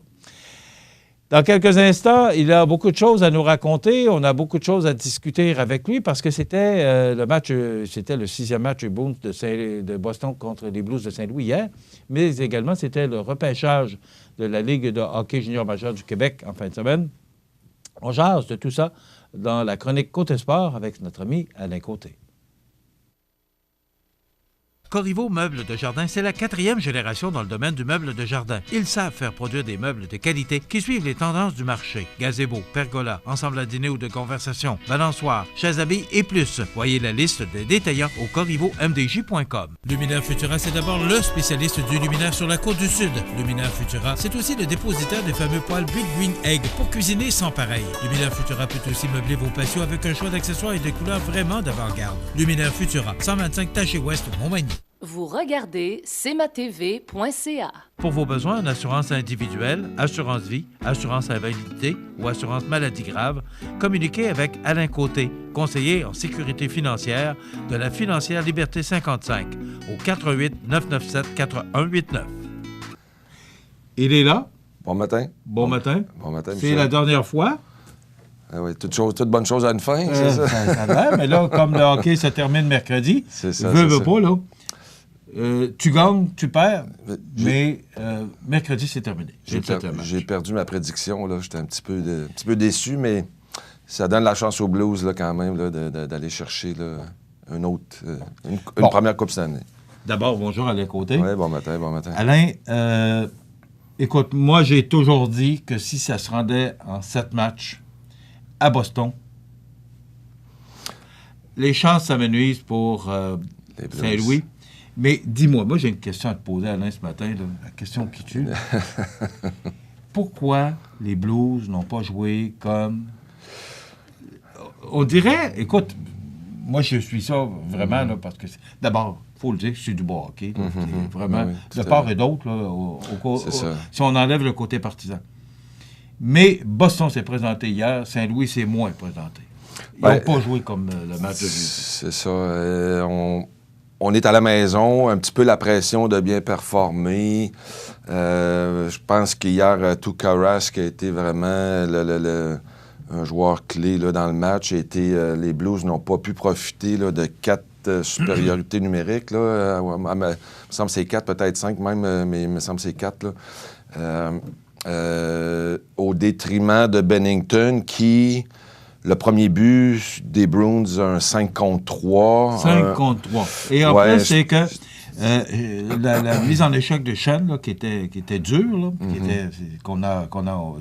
Dans quelques instants, il a beaucoup de choses à nous raconter. On a beaucoup de choses à discuter avec lui parce que c'était le 6e match de Boston contre les Blues de Saint-Louis hier, mais également c'était le repêchage de la Ligue de hockey junior majeur du Québec en fin de semaine. On jase de tout ça dans la chronique Côté Sport avec notre ami Alain Côté. Corriveau Meubles de Jardin, c'est la 4e génération dans le domaine du meuble de jardin. Ils savent faire produire des meubles de qualité qui suivent les tendances du marché. Gazebo, pergola, ensemble à dîner ou de conversation, balançoire, chaises à billes et plus. Voyez la liste des détaillants au corrivomdj.com. Luminaire Futura, c'est d'abord le spécialiste du luminaire sur la côte du Sud. Luminaire Futura, c'est aussi le dépositaire des fameux poêles Big Green Egg pour cuisiner sans pareil. Luminaire Futura peut aussi meubler vos patios avec un choix d'accessoires et de couleurs vraiment d'avant-garde. Luminaire Futura, 125 Taché Ouest, Montmagny. Vous regardez cmatv.ca. Pour vos besoins en assurance individuelle, assurance vie, assurance invalidité ou assurance maladie grave, communiquez avec Alain Côté, conseiller en sécurité financière de la Financière Liberté 55 au 88 997 4189. Il est là. Bon matin. Bon matin. Bon matin, C'est Michel. la dernière fois. Ah oui, toute bonne chose a une fin, c'est ça? Ça va, mais là, comme le hockey se termine mercredi, C'est ça, veux c'est ça. pas, là. Tu gagnes, tu perds, mais mercredi, c'est terminé. J'ai perdu ma prédiction, là. J'étais un petit peu déçu, mais ça donne la chance aux Blues, là, quand même, là, d'aller chercher là, une première Coupe cette année. D'abord, bonjour Alain Côté. Oui, bon matin, bon matin. Alain, écoute, moi, j'ai toujours dit que si ça se rendait en 7 matchs à Boston, les chances s'amenuisent pour Saint-Louis. Mais dis-moi, moi j'ai une question à te poser, Alain, ce matin, là, la question qui tue. Pourquoi les Blues n'ont pas joué comme... On dirait, écoute, moi je suis ça vraiment, là, parce que d'abord, il faut le dire, c'est du bon hockey. Là, vraiment, de part et d'autre, là, si on enlève le côté partisan. Mais Boston s'est présenté hier, Saint-Louis s'est moins présenté. Ils n'ont pas joué comme le match de jeudi. C'est ça. On est à la maison, un petit peu la pression de bien performer. Je pense qu'hier, Tuukka Rask a été vraiment un joueur clé là, dans le match. Les Blues n'ont pas pu profiter là, de 4 supériorités numériques. Là. Il me semble que c'est 4, peut-être 5 même, mais il me semble que c'est 4. Là. Au détriment de Bennington qui... Le premier but des Bruins, un 5 contre 3. 5 contre 3. Et en plus, c'est que la mise en échec de Shen, là, qui était dure, là,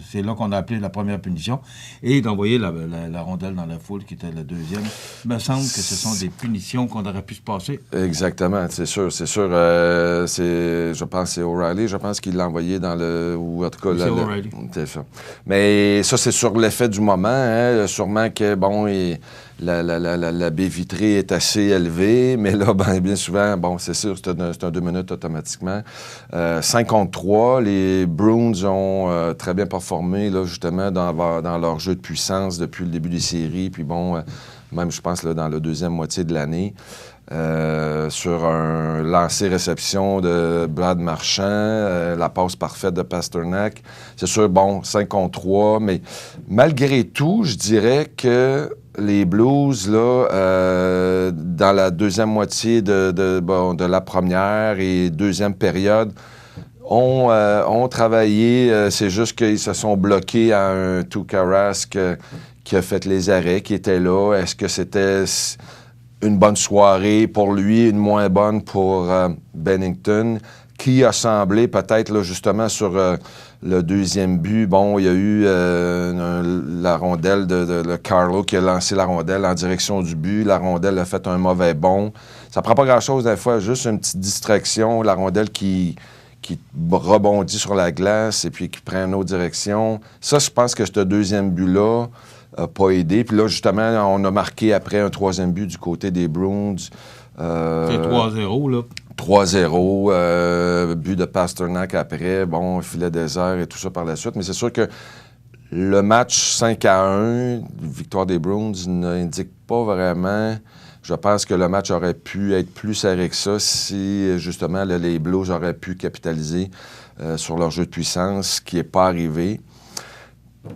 c'est là qu'on a appelé la première punition, et d'envoyer la rondelle dans la foule, qui était la deuxième. Il me semble que ce sont des punitions qu'on aurait pu se passer. Exactement, c'est sûr. Je pense que c'est O'Reilly, je pense qu'il l'a envoyé dans le... Ou en tout cas, c'est O'Reilly. C'est ça. Mais ça, c'est sur l'effet du moment. Hein, sûrement que, bon... La baie vitrée est assez élevée, mais là, bien souvent, bon, c'est sûr, c'est un 2 minutes automatiquement. 5 contre 3, les Bruins ont très bien performé, là, justement, dans leur jeu de puissance depuis le début des séries, puis bon, même, je pense, là, dans la deuxième moitié de l'année. Sur un lancer-réception de Brad Marchand, la passe parfaite de Pasternak. C'est sûr, bon, 5 contre 3, mais malgré tout, je dirais que les Blues, là, dans la deuxième moitié de la première et deuxième période, ont travaillé. C'est juste qu'ils se sont bloqués à un Tuukka Rask qui a fait les arrêts, qui était là. Est-ce que c'était une bonne soirée pour lui, une moins bonne pour Bennington, qui a semblé peut-être, là, justement, sur le deuxième but, bon, il y a eu la rondelle de Carlo qui a lancé la rondelle en direction du but. La rondelle a fait un mauvais bond. Ça prend pas grand-chose, des fois, juste une petite distraction. La rondelle qui rebondit sur la glace et puis qui prend une autre direction. Ça, je pense que ce deuxième but-là n'a pas aidé. Puis là, justement, on a marqué après un troisième but du côté des Bruins. C'est 3-0, là. 3-0, but de Pasternak après, bon, filet désert et tout ça par la suite. Mais c'est sûr que le match 5-1, victoire des Bruins, n'indique pas vraiment. Je pense que le match aurait pu être plus serré que ça si, justement, les Blues auraient pu capitaliser sur leur jeu de puissance, ce qui n'est pas arrivé.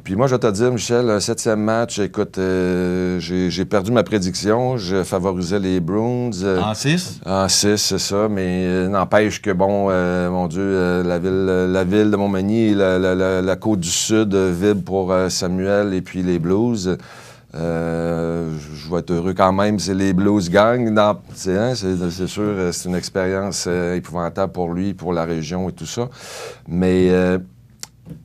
Puis moi, je vais te dire, Michel, un 7e match, écoute, j'ai perdu ma prédiction. Je favorisais les Bruins. En 6? En 6, c'est ça. Mais n'empêche que, bon, mon Dieu, la ville de Montmagny et la côte du Sud vibre pour Samuel et puis les Blues. Je je vais être heureux quand même si les Blues gagnent. C'est sûr, c'est une expérience épouvantable pour lui, pour la région et tout ça. Mais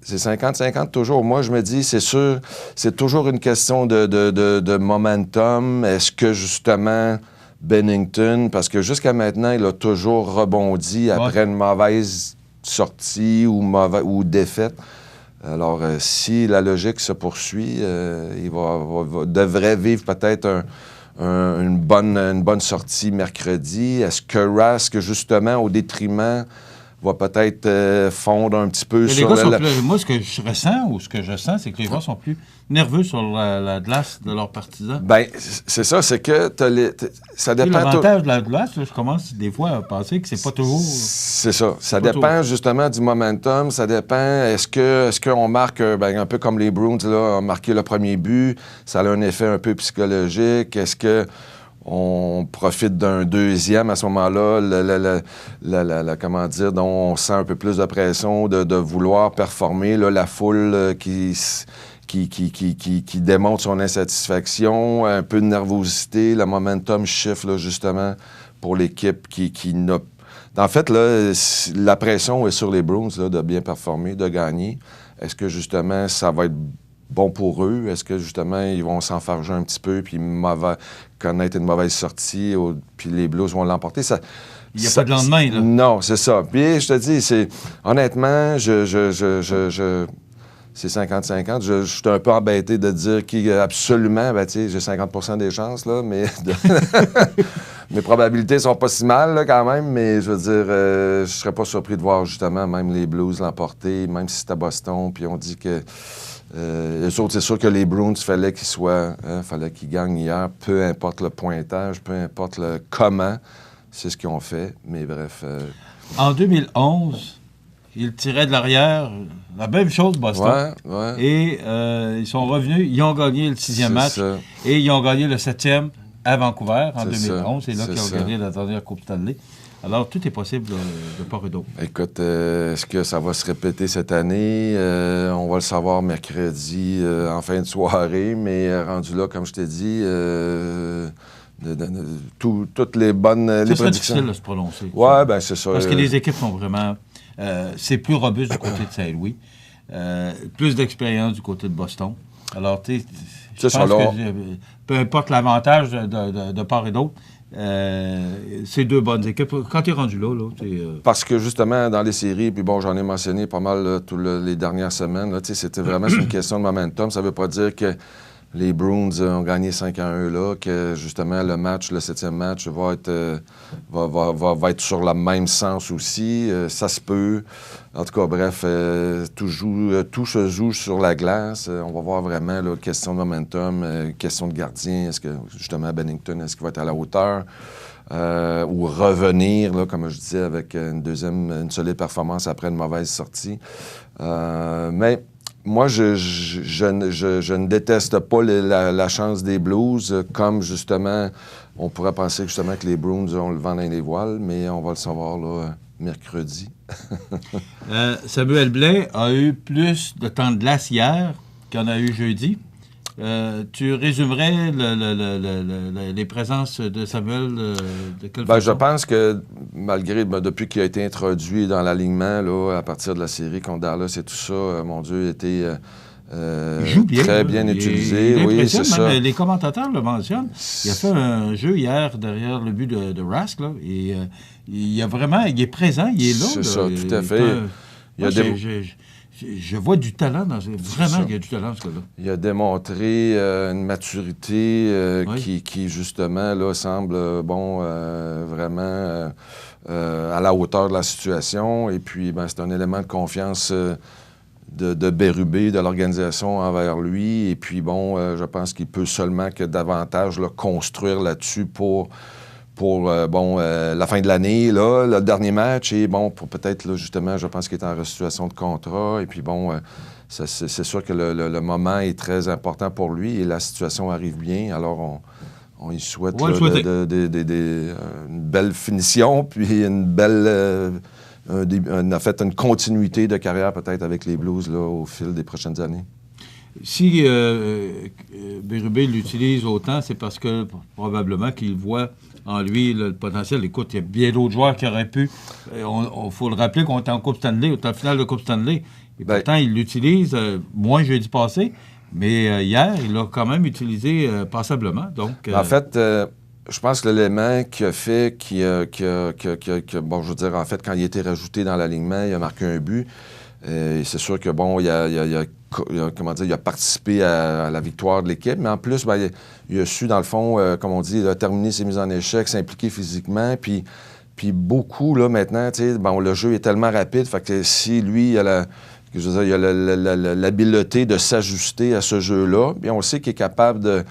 c'est 50-50 toujours. Moi, je me dis, c'est sûr, c'est toujours une question de momentum. Est-ce que, justement, Bennington, parce que jusqu'à maintenant, il a toujours rebondi après une mauvaise sortie ou défaite. Alors, si la logique se poursuit, il devrait vivre peut-être une bonne sortie mercredi. Est-ce que Rask, justement, au détriment, va peut-être fondre un petit peu sur Moi, ce que je sens, c'est que les joueurs sont plus nerveux sur la glace de leurs partisans. Bien, c'est ça, c'est que ça dépend... L'avantage de la glace, là, je commence des fois à penser que c'est pas toujours... C'est ça. Ça dépend justement du momentum. Ça dépend, est-ce qu'on marque, un peu comme les Bruins, là, ont marqué le premier but, ça a un effet un peu psychologique. Est-ce que on profite d'un deuxième à ce moment-là, comment dire, dont on sent un peu plus de pression de vouloir performer, là, la foule qui démontre son insatisfaction, un peu de nervosité, le momentum shift, là, justement, pour l'équipe qui n'a... En fait, là, la pression est sur les Bruins là, de bien performer, de gagner. Est-ce que, justement, ça va être bon pour eux? Est-ce que, justement, ils vont s'enfarger un petit peu puis connaître une mauvaise sortie puis les Blues vont l'emporter? Il n'y a pas de lendemain, là. Non, c'est ça. Puis, je te dis, honnêtement, c'est 50-50. Je suis un peu embêté de dire qu'absolument, j'ai 50 des chances, là, mais mes probabilités sont pas si mal, là, quand même, mais je veux dire, je serais pas surpris de voir, justement, même les Blues l'emporter, même si c'est à Boston, puis on dit que c'est sûr que les Bruins, fallait qu'ils gagnent hier, peu importe le pointage, peu importe le comment, c'est ce qu'ils ont fait, mais bref. En 2011, ils tiraient de l'arrière, la même chose, Boston. Ouais. Et ils sont revenus, ils ont gagné le 6e match, et ils ont gagné le 7e à Vancouver en 2011. C'est là qu'ils ont gagné la dernière Coupe Stanley. Alors, tout est possible de part et d'autre. Écoute, est-ce que ça va se répéter cette année? On va le savoir mercredi en fin de soirée, mais rendu là, comme je t'ai dit, toutes les bonnes les serait difficile de se prononcer. Oui, bien, c'est ça. Parce que les équipes sont vraiment... c'est plus robuste du côté de Saint-Louis. Plus d'expérience du côté de Boston. Alors, tu sais, je pense que peu importe l'avantage de part et d'autre, c'est deux bonnes équipes. Quand tu es rendu là Parce que, justement, dans les séries, puis bon, j'en ai mentionné pas mal les dernières semaines, là, c'était vraiment une question de momentum. Ça ne veut pas dire que les Bruins ont gagné 5-1 là, que, justement, le 7e match, va être sur le même sens aussi. Ça se peut. En tout cas, bref, tout se joue sur la glace. On va voir vraiment, là, question de momentum, question de gardien. Est-ce que, justement, Bennington, est-ce qu'il va être à la hauteur? Ou revenir, là, comme je disais, avec une solide performance après une mauvaise sortie. Mais moi, je ne déteste pas la chance des Blues, comme, justement, on pourrait penser justement que les Bruins ont le vent dans les voiles, mais on va le savoir là, mercredi. Samuel Blais a eu plus de temps de glace hier qu'il en a eu jeudi. Tu résumerais les présences de Samuel de quelle façon? Je pense que, malgré, depuis qu'il a été introduit dans l'alignement, là, à partir de la série contre Dallas et tout ça, mon Dieu, il était il joue bien, très bien utilisé. Oui, c'est ça. Les commentateurs le mentionnent. Il a fait un jeu hier derrière le but de Rask, là, et il est présent, il est là. C'est ça, tout à fait. Je vois du talent vraiment, il y a du talent dans ce gars-là. Il a démontré une maturité qui, justement, là, semble, vraiment à la hauteur de la situation. Et puis, c'est un élément de confiance de Bérubé, de l'organisation envers lui. Et puis, je pense qu'il peut seulement que davantage construire là-dessus pour la fin de l'année, là, le dernier match, et pour peut-être, là, justement, je pense qu'il est en situation de contrat, et puis c'est sûr que le moment est très important pour lui, et la situation arrive bien, alors on lui souhaite une belle finition, puis une belle... une continuité de carrière peut-être avec les Blues là, au fil des prochaines années. si Bérubé l'utilise autant, c'est parce que probablement qu'il voit en lui le potentiel. Écoute, il y a bien d'autres joueurs qui auraient pu. Il faut le rappeler qu'on était en Coupe Stanley, on était en finale de Coupe Stanley. Et pourtant, il l'utilise moins jeudi passé, mais hier, il l'a quand même utilisé passablement. Donc, en fait, je pense que l'élément qui a fait bon, je veux dire, en fait, quand il a été rajouté dans l'alignement, il a marqué un but. C'est sûr que, bon, il a participé à la victoire de l'équipe, mais en plus, ben, il a su, dans le fond, comme on dit, terminer ses mises en échec, s'impliquer physiquement, puis beaucoup, là, maintenant, tu sais, bon, le jeu est tellement rapide, fait que si lui, il a l'habileté de s'ajuster à ce jeu-là, bien, on sait qu'il est capable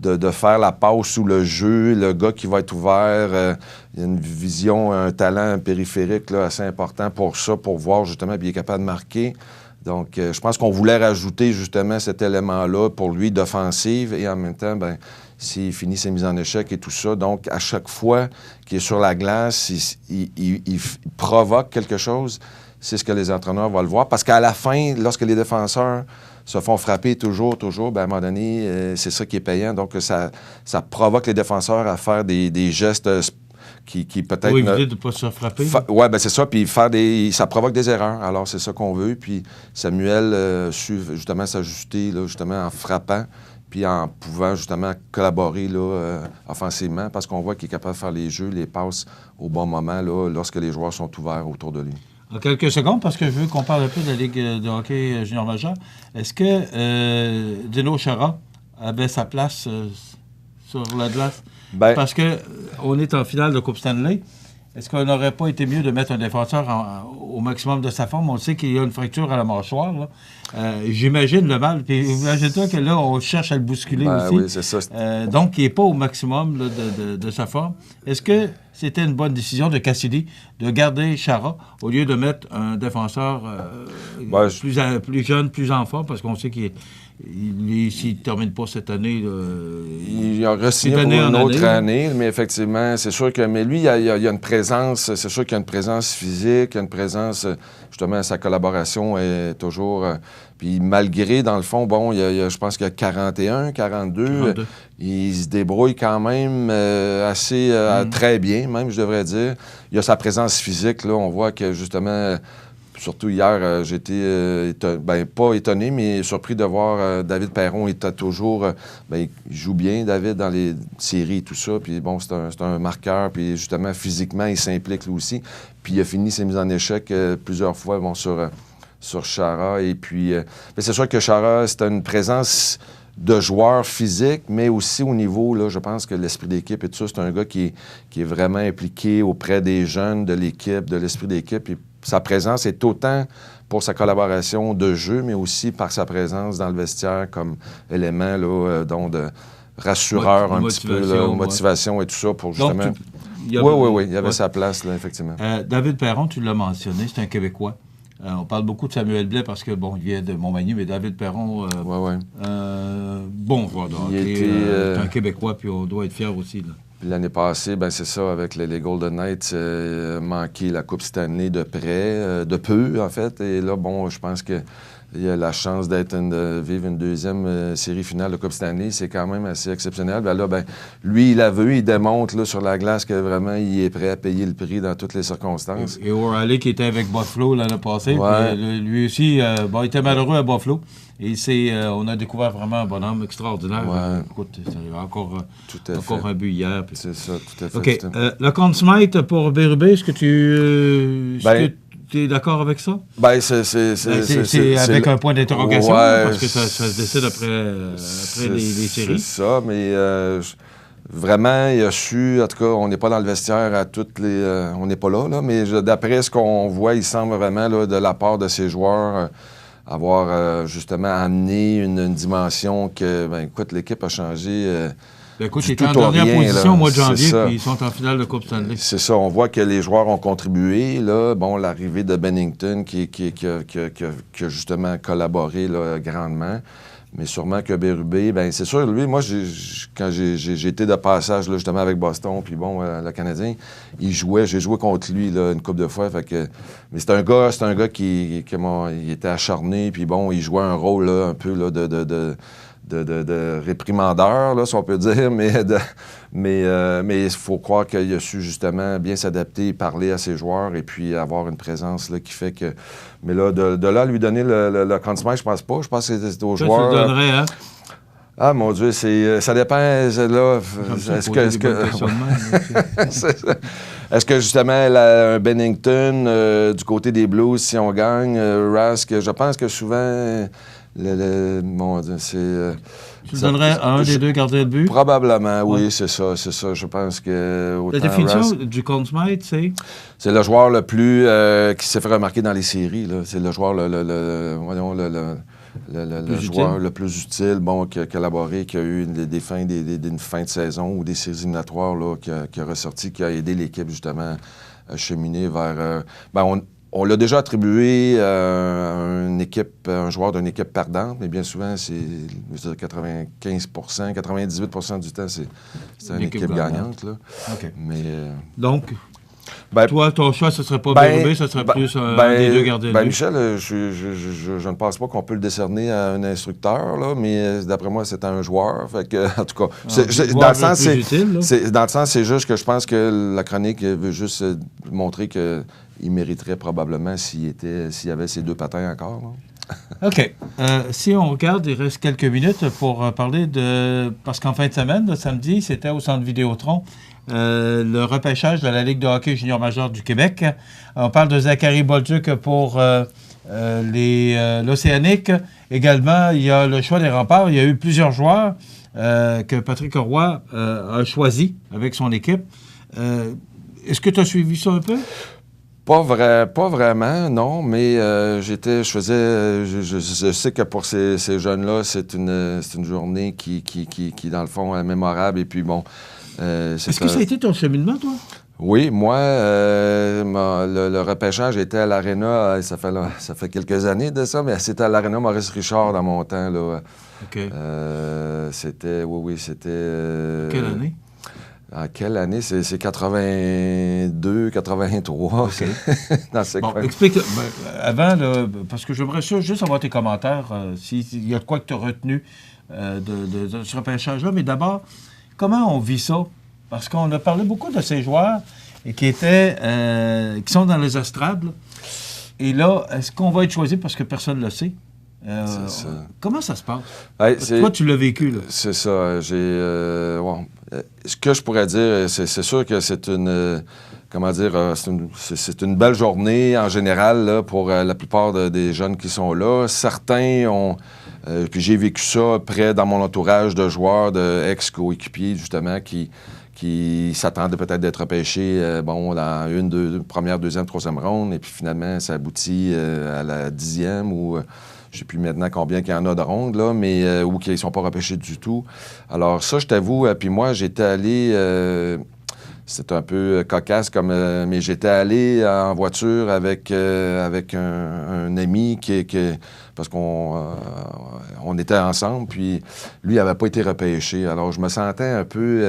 de faire la passe sous le jeu, le gars qui va être ouvert, il a une vision, un talent périphérique là, assez important pour ça, pour voir justement, puis il est capable de marquer. Donc, je pense qu'on voulait rajouter justement cet élément-là pour lui d'offensive et en même temps, bien, s'il finit ses mises en échec et tout ça. Donc, à chaque fois qu'il est sur la glace, il provoque quelque chose. C'est ce que les entraîneurs vont le voir. Parce qu'à la fin, lorsque les défenseurs se font frapper toujours, bien, à un moment donné, c'est ça qui est payant. Donc, ça provoque les défenseurs à faire des gestes qui peut-être... Pour éviter de ne pas se faire frapper. Oui, bien, c'est ça. Puis ça provoque des erreurs. Alors, c'est ça qu'on veut. Puis Samuel su justement s'ajuster, là, justement, en frappant, puis en pouvant justement collaborer là, offensivement, parce qu'on voit qu'il est capable de faire les jeux, les passes au bon moment, là, lorsque les joueurs sont ouverts autour de lui. En quelques secondes, parce que je veux qu'on parle un peu de la Ligue de hockey junior majeur, est-ce que Dino Chara avait sa place sur la glace? Ben, parce qu'on est en finale de Coupe Stanley. Est-ce qu'on n'aurait pas été mieux de mettre un défenseur au maximum de sa forme? On sait qu'il y a une fracture à la mâchoire. Là. J'imagine le mal. Puis imagine-toi que là, on cherche à le bousculer aussi. Oui, c'est ça. Donc, il n'est pas au maximum là, de sa forme. Est-ce que c'était une bonne décision de Cassidy de garder Chara au lieu de mettre un défenseur plus jeune, plus en forme? Parce qu'on sait s'il ne termine pas cette année... il a re-signé pour une autre année, mais effectivement, c'est sûr que... Mais lui, il y a une présence, c'est sûr qu'il y a une présence physique, il y a une présence... Justement, sa collaboration est toujours... puis malgré, dans le fond, bon, je pense qu'il y a 41, 42. Il se débrouille quand même assez très bien, même, je devrais dire. Il y a sa présence physique, là. On voit que, justement... Surtout hier, j'ai été, pas étonné, mais surpris de voir David Perron. Il était toujours... il joue bien, David, dans les séries et tout ça. Puis bon, c'est un marqueur. Puis justement, physiquement, il s'implique lui aussi. Puis il a fini ses mises en échec plusieurs fois sur Chara. Et puis, c'est sûr que Chara, c'est une présence de joueur physique, mais aussi au niveau, là, je pense que l'esprit d'équipe et tout ça, c'est un gars qui est vraiment impliqué auprès des jeunes de l'équipe, de l'esprit d'équipe. Et sa présence est autant pour sa collaboration de jeu, mais aussi par sa présence dans le vestiaire comme élément là, de rassureur un petit peu, là, motivation et tout ça pour justement... Oui, il y avait sa place, là, effectivement. David Perron, tu l'as mentionné, c'est un Québécois. On parle beaucoup de Samuel Blais parce que, bon, il vient de Montmagny, mais David Perron, bon joueur de hockey, c'est un Québécois, puis on doit être fiers aussi, là. L'année passée, c'est ça, avec les Golden Knights, manqué la Coupe Stanley de près, de peu, en fait. Et là, bon, je pense qu'il y a la chance de vivre une deuxième série finale de Coupe Stanley. C'est quand même assez exceptionnel. Lui, il a vu, il démontre là, sur la glace que vraiment, il est prêt à payer le prix dans toutes les circonstances. Et O'Reilly, qui était avec Buffalo l'année passée, puis, lui aussi, il était malheureux à Buffalo. Et on a découvert vraiment un bonhomme extraordinaire. Ouais. Écoute, il a encore un but hier. Puis... C'est ça, tout à fait. OK. Le Conn Smythe pour Bérubé, est-ce que tu es d'accord avec ça? C'est avec un point d'interrogation, parce que ça se décide après les séries. C'est ça, mais vraiment, il a su... En tout cas, on n'est pas dans le vestiaire à toutes les... on n'est pas là, mais d'après ce qu'on voit, il semble vraiment, là, de la part de ses joueurs... avoir justement amené une dimension que, écoute, l'équipe a changé. Écoute, ils étaient en dernière position au mois de janvier, puis ils sont en finale de Coupe Stanley. C'est ça, on voit que les joueurs ont contribué. Là, bon, l'arrivée de Bennington qui a justement collaboré là, grandement. Mais sûrement que Bérubé, bien, c'est sûr, lui, moi, quand j'ai été de passage, là, justement, avec Boston, puis bon, le Canadien, j'ai joué contre lui, là, une couple de fois, fait que... Mais c'est un gars qui il était acharné, puis bon, il jouait un rôle, là, un peu, là, de réprimandeur, là, si on peut dire, mais il faut croire qu'il a su justement bien s'adapter, parler à ses joueurs et puis avoir une présence là, qui fait que... Mais là, de là à lui donner le Conn Smythe, je pense pas. Je pense que c'est aux joueurs... Tu le donnerais, hein? Ah, mon Dieu, ça dépend, là... Est-ce que justement, un Bennington, du côté des Blues, si on gagne, Rask, je pense que souvent... Mon Dieu, c'est... Tu donnerais à un des deux gardiens de but? Probablement, oui, c'est ça. Je pense que... La définition du Conn Smythe, c'est? C'est le joueur le plus... qui s'est fait remarquer dans les séries, là. C'est le joueur le joueur le plus utile, bon, qui a collaboré, qui a eu des fins de saison ou des séries éliminatoires, là, qui a ressorti, qui a aidé l'équipe, justement, à cheminer vers... On l'a déjà attribué à un joueur d'une équipe perdante, mais bien souvent, c'est 95 98 du temps, c'est une équipe gagnante. Là. Okay. Mais, donc, toi, ton choix, ce ne serait pas Bérubé, ce serait plus un des deux gardiens de but? Michel, je ne pense pas qu'on peut le décerner à un instructeur, là, mais d'après moi, c'est un joueur. Fait que, en tout cas, dans le sens, c'est juste que je pense que la chronique veut juste montrer que il mériterait probablement s'il y avait ces deux patins encore. Là. OK. Si on regarde, il reste quelques minutes pour parler de... Parce qu'en fin de semaine, le samedi, c'était au Centre Vidéotron, le repêchage de la Ligue de hockey junior majeur du Québec. On parle de Zachary Bolduc pour l'Océanique. Également, il y a le choix des remparts. Il y a eu plusieurs joueurs que Patrick Roy a choisis avec son équipe. Est-ce que tu as suivi ça un peu? Pas vraiment, non, mais je sais que pour ces jeunes-là, c'est une journée qui, dans le fond, est mémorable. Et puis, bon... Est-ce que ça a été ton cheminement, toi? Oui, moi, le repêchage était à l'Arena, ça fait quelques années de ça, mais c'était à l'Arena Maurice Richard dans mon temps, là. OK. C'était... Quelle année? En quelle année? C'est 82, 83. Okay. Dans ce coin. Explique. Avant, là, parce que j'aimerais juste avoir tes commentaires, s'il y a de quoi que tu as retenu de ce repêchage-là. Mais d'abord, comment on vit ça? Parce qu'on a parlé beaucoup de ces joueurs et qui sont dans les estrades. Là. Et là, est-ce qu'on va être choisi parce que personne ne le sait? Ça. Comment ça se passe? Toi, tu l'as vécu, là. C'est ça. Ce que je pourrais dire, c'est sûr que c'est une... c'est une belle journée en général là, pour la plupart des jeunes qui sont là. Certains ont... puis j'ai vécu ça près dans mon entourage de joueurs, d'ex-coéquipiers, justement, qui s'attendaient peut-être d'être repêchés dans une première, deuxième, troisième ronde. Et puis finalement, ça aboutit à la 10e ou... je ne sais plus maintenant combien qu'il y en a de rondes, là, mais ou qu'ils ne sont pas repêchés du tout. Alors ça, je t'avoue, puis moi, j'étais allé... c'est un peu cocasse, mais j'étais allé en voiture avec un ami parce qu'on était ensemble, puis lui, il n'avait pas été repêché. Alors, je me sentais un peu...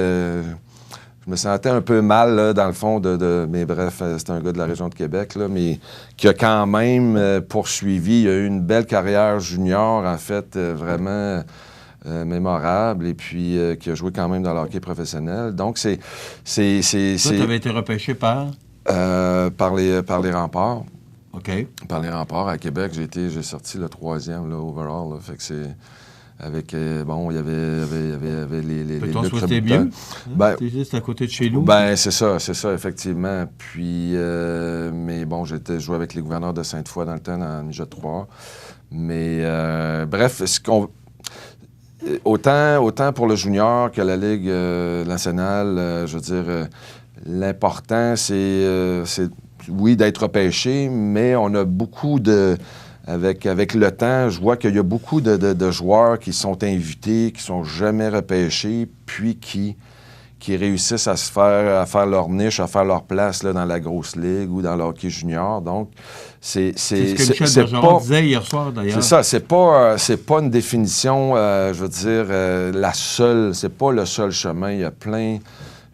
mal, là, dans le fond, mais bref, c'est un gars de la région de Québec, là, mais qui a quand même poursuivi. Il a eu une belle carrière junior, en fait, vraiment mémorable, et puis qui a joué quand même dans le hockey professionnel. Donc, Toi, tu avais été repêché par? Par les remparts. OK. Par les remparts à Québec. J'ai sorti le 3e, là, overall. Là, fait que c'est... Avec, il y avait les peut-on souhaiter mieux? C'est juste à côté de chez nous? C'est ça, effectivement. Puis, mais bon, j'ai joué avec les gouverneurs de Sainte-Foy dans le temps, dans Niger 3. Mais, bref, autant pour le junior que la Ligue nationale, je veux dire, l'important, c'est oui, d'être repêché, mais on a beaucoup de... Avec le temps, je vois qu'il y a beaucoup de joueurs qui sont invités, qui ne sont jamais repêchés, puis qui qui réussissent à faire leur niche, à faire leur place là, dans la grosse ligue ou dans le hockey junior. Donc, c'est ce que Michel Bergeron disait hier soir, d'ailleurs. C'est ça, c'est pas une définition, je veux dire, la seule, c'est pas le seul chemin. Il y a plein,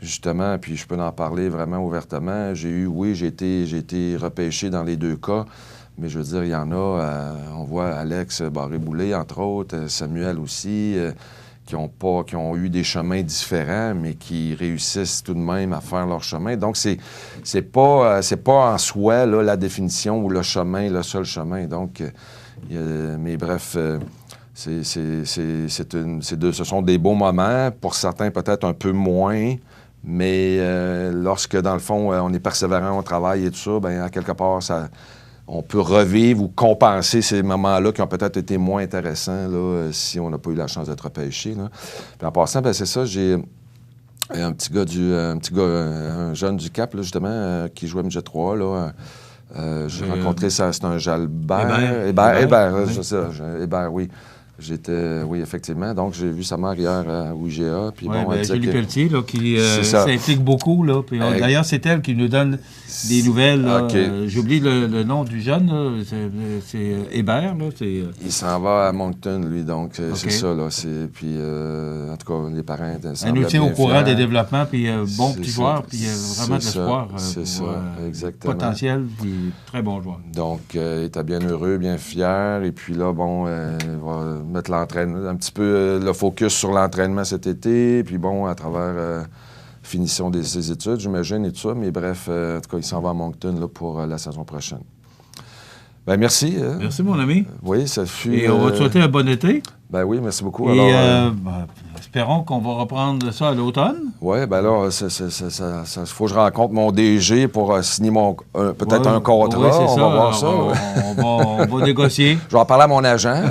justement, puis je peux en parler vraiment ouvertement. J'ai été repêché dans les deux cas, mais je veux dire, il y en a, on voit Alex Barré-Boulet, entre autres, Samuel aussi, qui ont eu des chemins différents, mais qui réussissent tout de même à faire leur chemin. Donc, c'est pas en soi là, la définition ou le chemin, le seul chemin. Donc, mais bref, ce sont des beaux moments. Pour certains, peut-être un peu moins, mais lorsque, dans le fond, on est persévérant, on travaille et tout ça, bien, à quelque part, on peut revivre ou compenser ces moments-là qui ont peut-être été moins intéressants là, si on n'a pas eu la chance d'être repêché. Là. Puis en passant, bien, c'est ça, j'ai un jeune du Cap, là, justement, qui jouait Midget 3, là. J'ai rencontré ça, c'est un Jalbert. Hébert, oui. C'est ça, Hébert, oui. Oui, effectivement. Donc, j'ai vu sa mère hier à UGA. Puis Julie Pelletier, là, qui s'implique beaucoup. Là, puis, d'ailleurs, c'est elle qui nous donne des nouvelles. Okay. J'ai oublié le nom du jeune. Là, c'est Hébert. Là, il s'en va à Moncton, lui. Donc, c'est ça. Là, puis, en tout cas, les parents... Elle nous tient au courant des développements. Puis, bon petit joueur. Puis, vraiment de l'espoir. C'est ça, exactement. Potentiel. Puis, très bon joueur. Donc, il était bien heureux, bien fier. Et puis là, bon, il va mettre l'entraînement, un petit peu le focus sur l'entraînement cet été, puis bon, à travers finition de ses études, j'imagine, et tout ça, mais bref, en tout cas, il s'en va à Moncton là, pour la saison prochaine. Bien, merci. Merci, mon ami. Oui, ça fut... Et on va te souhaiter un bon été. Ben oui, merci beaucoup. Et espérons qu'on va reprendre ça à l'automne. Oui, bien là, il faut que je rencontre mon DG pour signer peut-être un contrat. Oui, c'est on ça. Va voir ça. On va négocier. Je vais en parler à mon agent.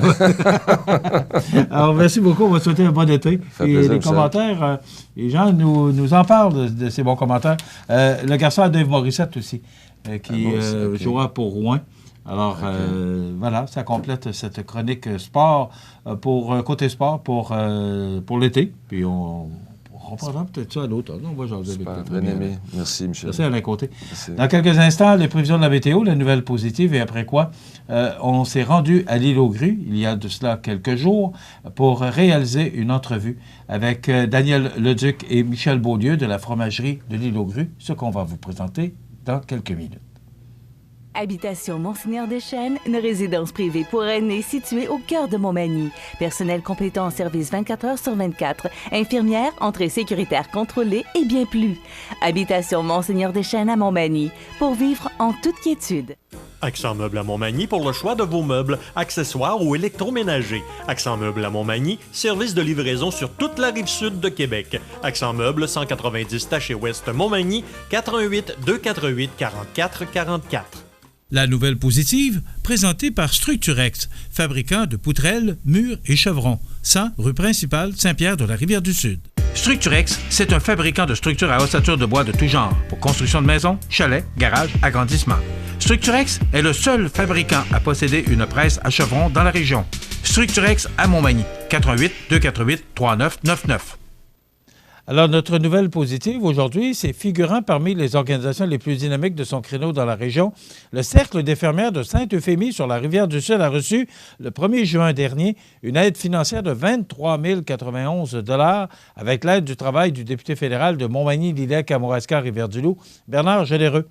Alors, merci beaucoup. On va te souhaiter un bon été. Et les commentaires, les gens nous en parlent de ces bons commentaires. Le garçon à Dave Morissette aussi, qui jouera pour Rouen. Alors, voilà, ça complète cette chronique sport côté sport pour l'été. Puis on reprendra peut-être ça à l'automne. On va jaser avec toi. Bien aimé. Merci, Michel. Merci, Alain Côté. Dans quelques instants, les prévisions de la météo, la nouvelle positive, et après quoi, on s'est rendu à l'île aux Grues, il y a de cela quelques jours, pour réaliser une entrevue avec Daniel Leduc et Michel Beaulieu de la fromagerie de l'île aux Grues, ce qu'on va vous présenter dans quelques minutes. Habitation Monseigneur Deschênes, une résidence privée pour aînés située au cœur de Montmagny. Personnel complétant en service 24 heures sur 24. Infirmière, entrée sécuritaire contrôlée et bien plus. Habitation Monseigneur Deschênes à Montmagny, pour vivre en toute quiétude. Accent Meubles à Montmagny pour le choix de vos meubles, accessoires ou électroménagers. Accent Meubles à Montmagny, service de livraison sur toute la rive sud de Québec. Accent Meubles, 190 Taché Ouest Montmagny, 88 248 44 44. La nouvelle positive, présentée par Structurex, fabricant de poutrelles, murs et chevrons. 100 rue principale Saint-Pierre de la Rivière-du-Sud. Structurex, c'est un fabricant de structures à ossature de bois de tout genre pour construction de maisons, chalets, garages, agrandissements. Structurex est le seul fabricant à posséder une presse à chevrons dans la région. Structurex à Montmagny, 88 248 3999. Alors, notre nouvelle positive aujourd'hui, c'est figurant parmi les organisations les plus dynamiques de son créneau dans la région. Le Cercle des fermières de Sainte-Euphémie sur la Rivière-du-Sud a reçu, le 1er juin dernier, une aide financière de 23 091 $ avec l'aide du travail du député fédéral de Montmagny-Lillec-Kamouraska-Rivière-du-Loup, Bernard Généreux.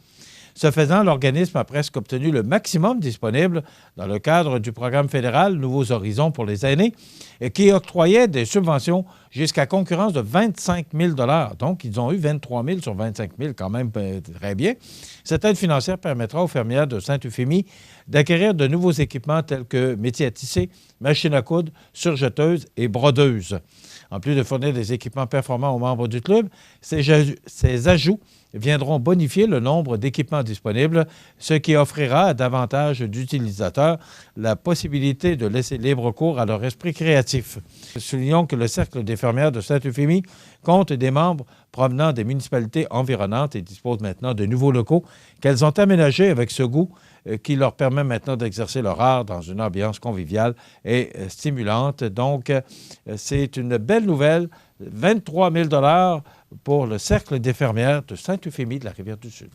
Ce faisant, l'organisme a presque obtenu le maximum disponible dans le cadre du programme fédéral Nouveaux Horizons pour les aînés, qui octroyait des subventions jusqu'à concurrence de 25 000 $. Donc, ils ont eu 23 000 sur 25 000, quand même très bien. Cette aide financière permettra aux fermières de Sainte-Euphémie d'acquérir de nouveaux équipements tels que métiers à tisser, machines à coudre, surjeteuses et brodeuses. En plus de fournir des équipements performants aux membres du club, ces ajouts viendront bonifier le nombre d'équipements disponibles, ce qui offrira à davantage d'utilisateurs la possibilité de laisser libre cours à leur esprit créatif. Soulignons que le Cercle des fermières de Sainte-Euphémie compte des membres provenant des municipalités environnantes et disposent maintenant de nouveaux locaux qu'elles ont aménagés avec ce goût qui leur permet maintenant d'exercer leur art dans une ambiance conviviale et stimulante. Donc, c'est une belle nouvelle. 23 000 $ pour le Cercle des fermières de Sainte-Euphémie de la Rivière-du-Sud.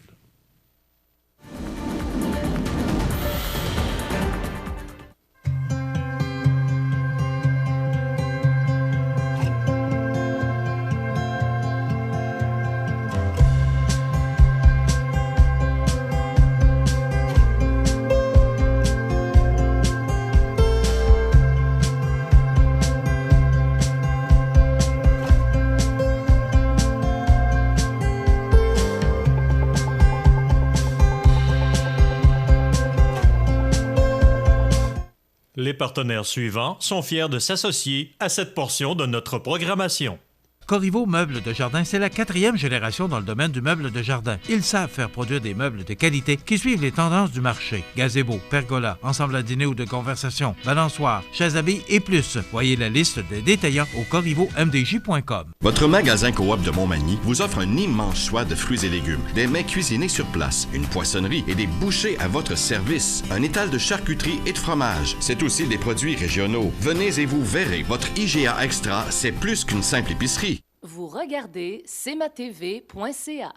Les partenaires suivants sont fiers de s'associer à cette portion de notre programmation. Corriveau Meubles de Jardin, c'est la 4e génération dans le domaine du meuble de jardin. Ils savent faire produire des meubles de qualité qui suivent les tendances du marché. Gazebo, pergola, ensemble à dîner ou de conversation, balançoire, chaises à billes et plus. Voyez la liste des détaillants au corrivomdj.com. Votre magasin Coop de Montmagny vous offre un immense choix de fruits et légumes, des mets cuisinés sur place, une poissonnerie et des bouchers à votre service, un étal de charcuterie et de fromage. C'est aussi des produits régionaux. Venez et vous verrez, votre IGA Extra, c'est plus qu'une simple épicerie. Vous regardez cmatv.ca.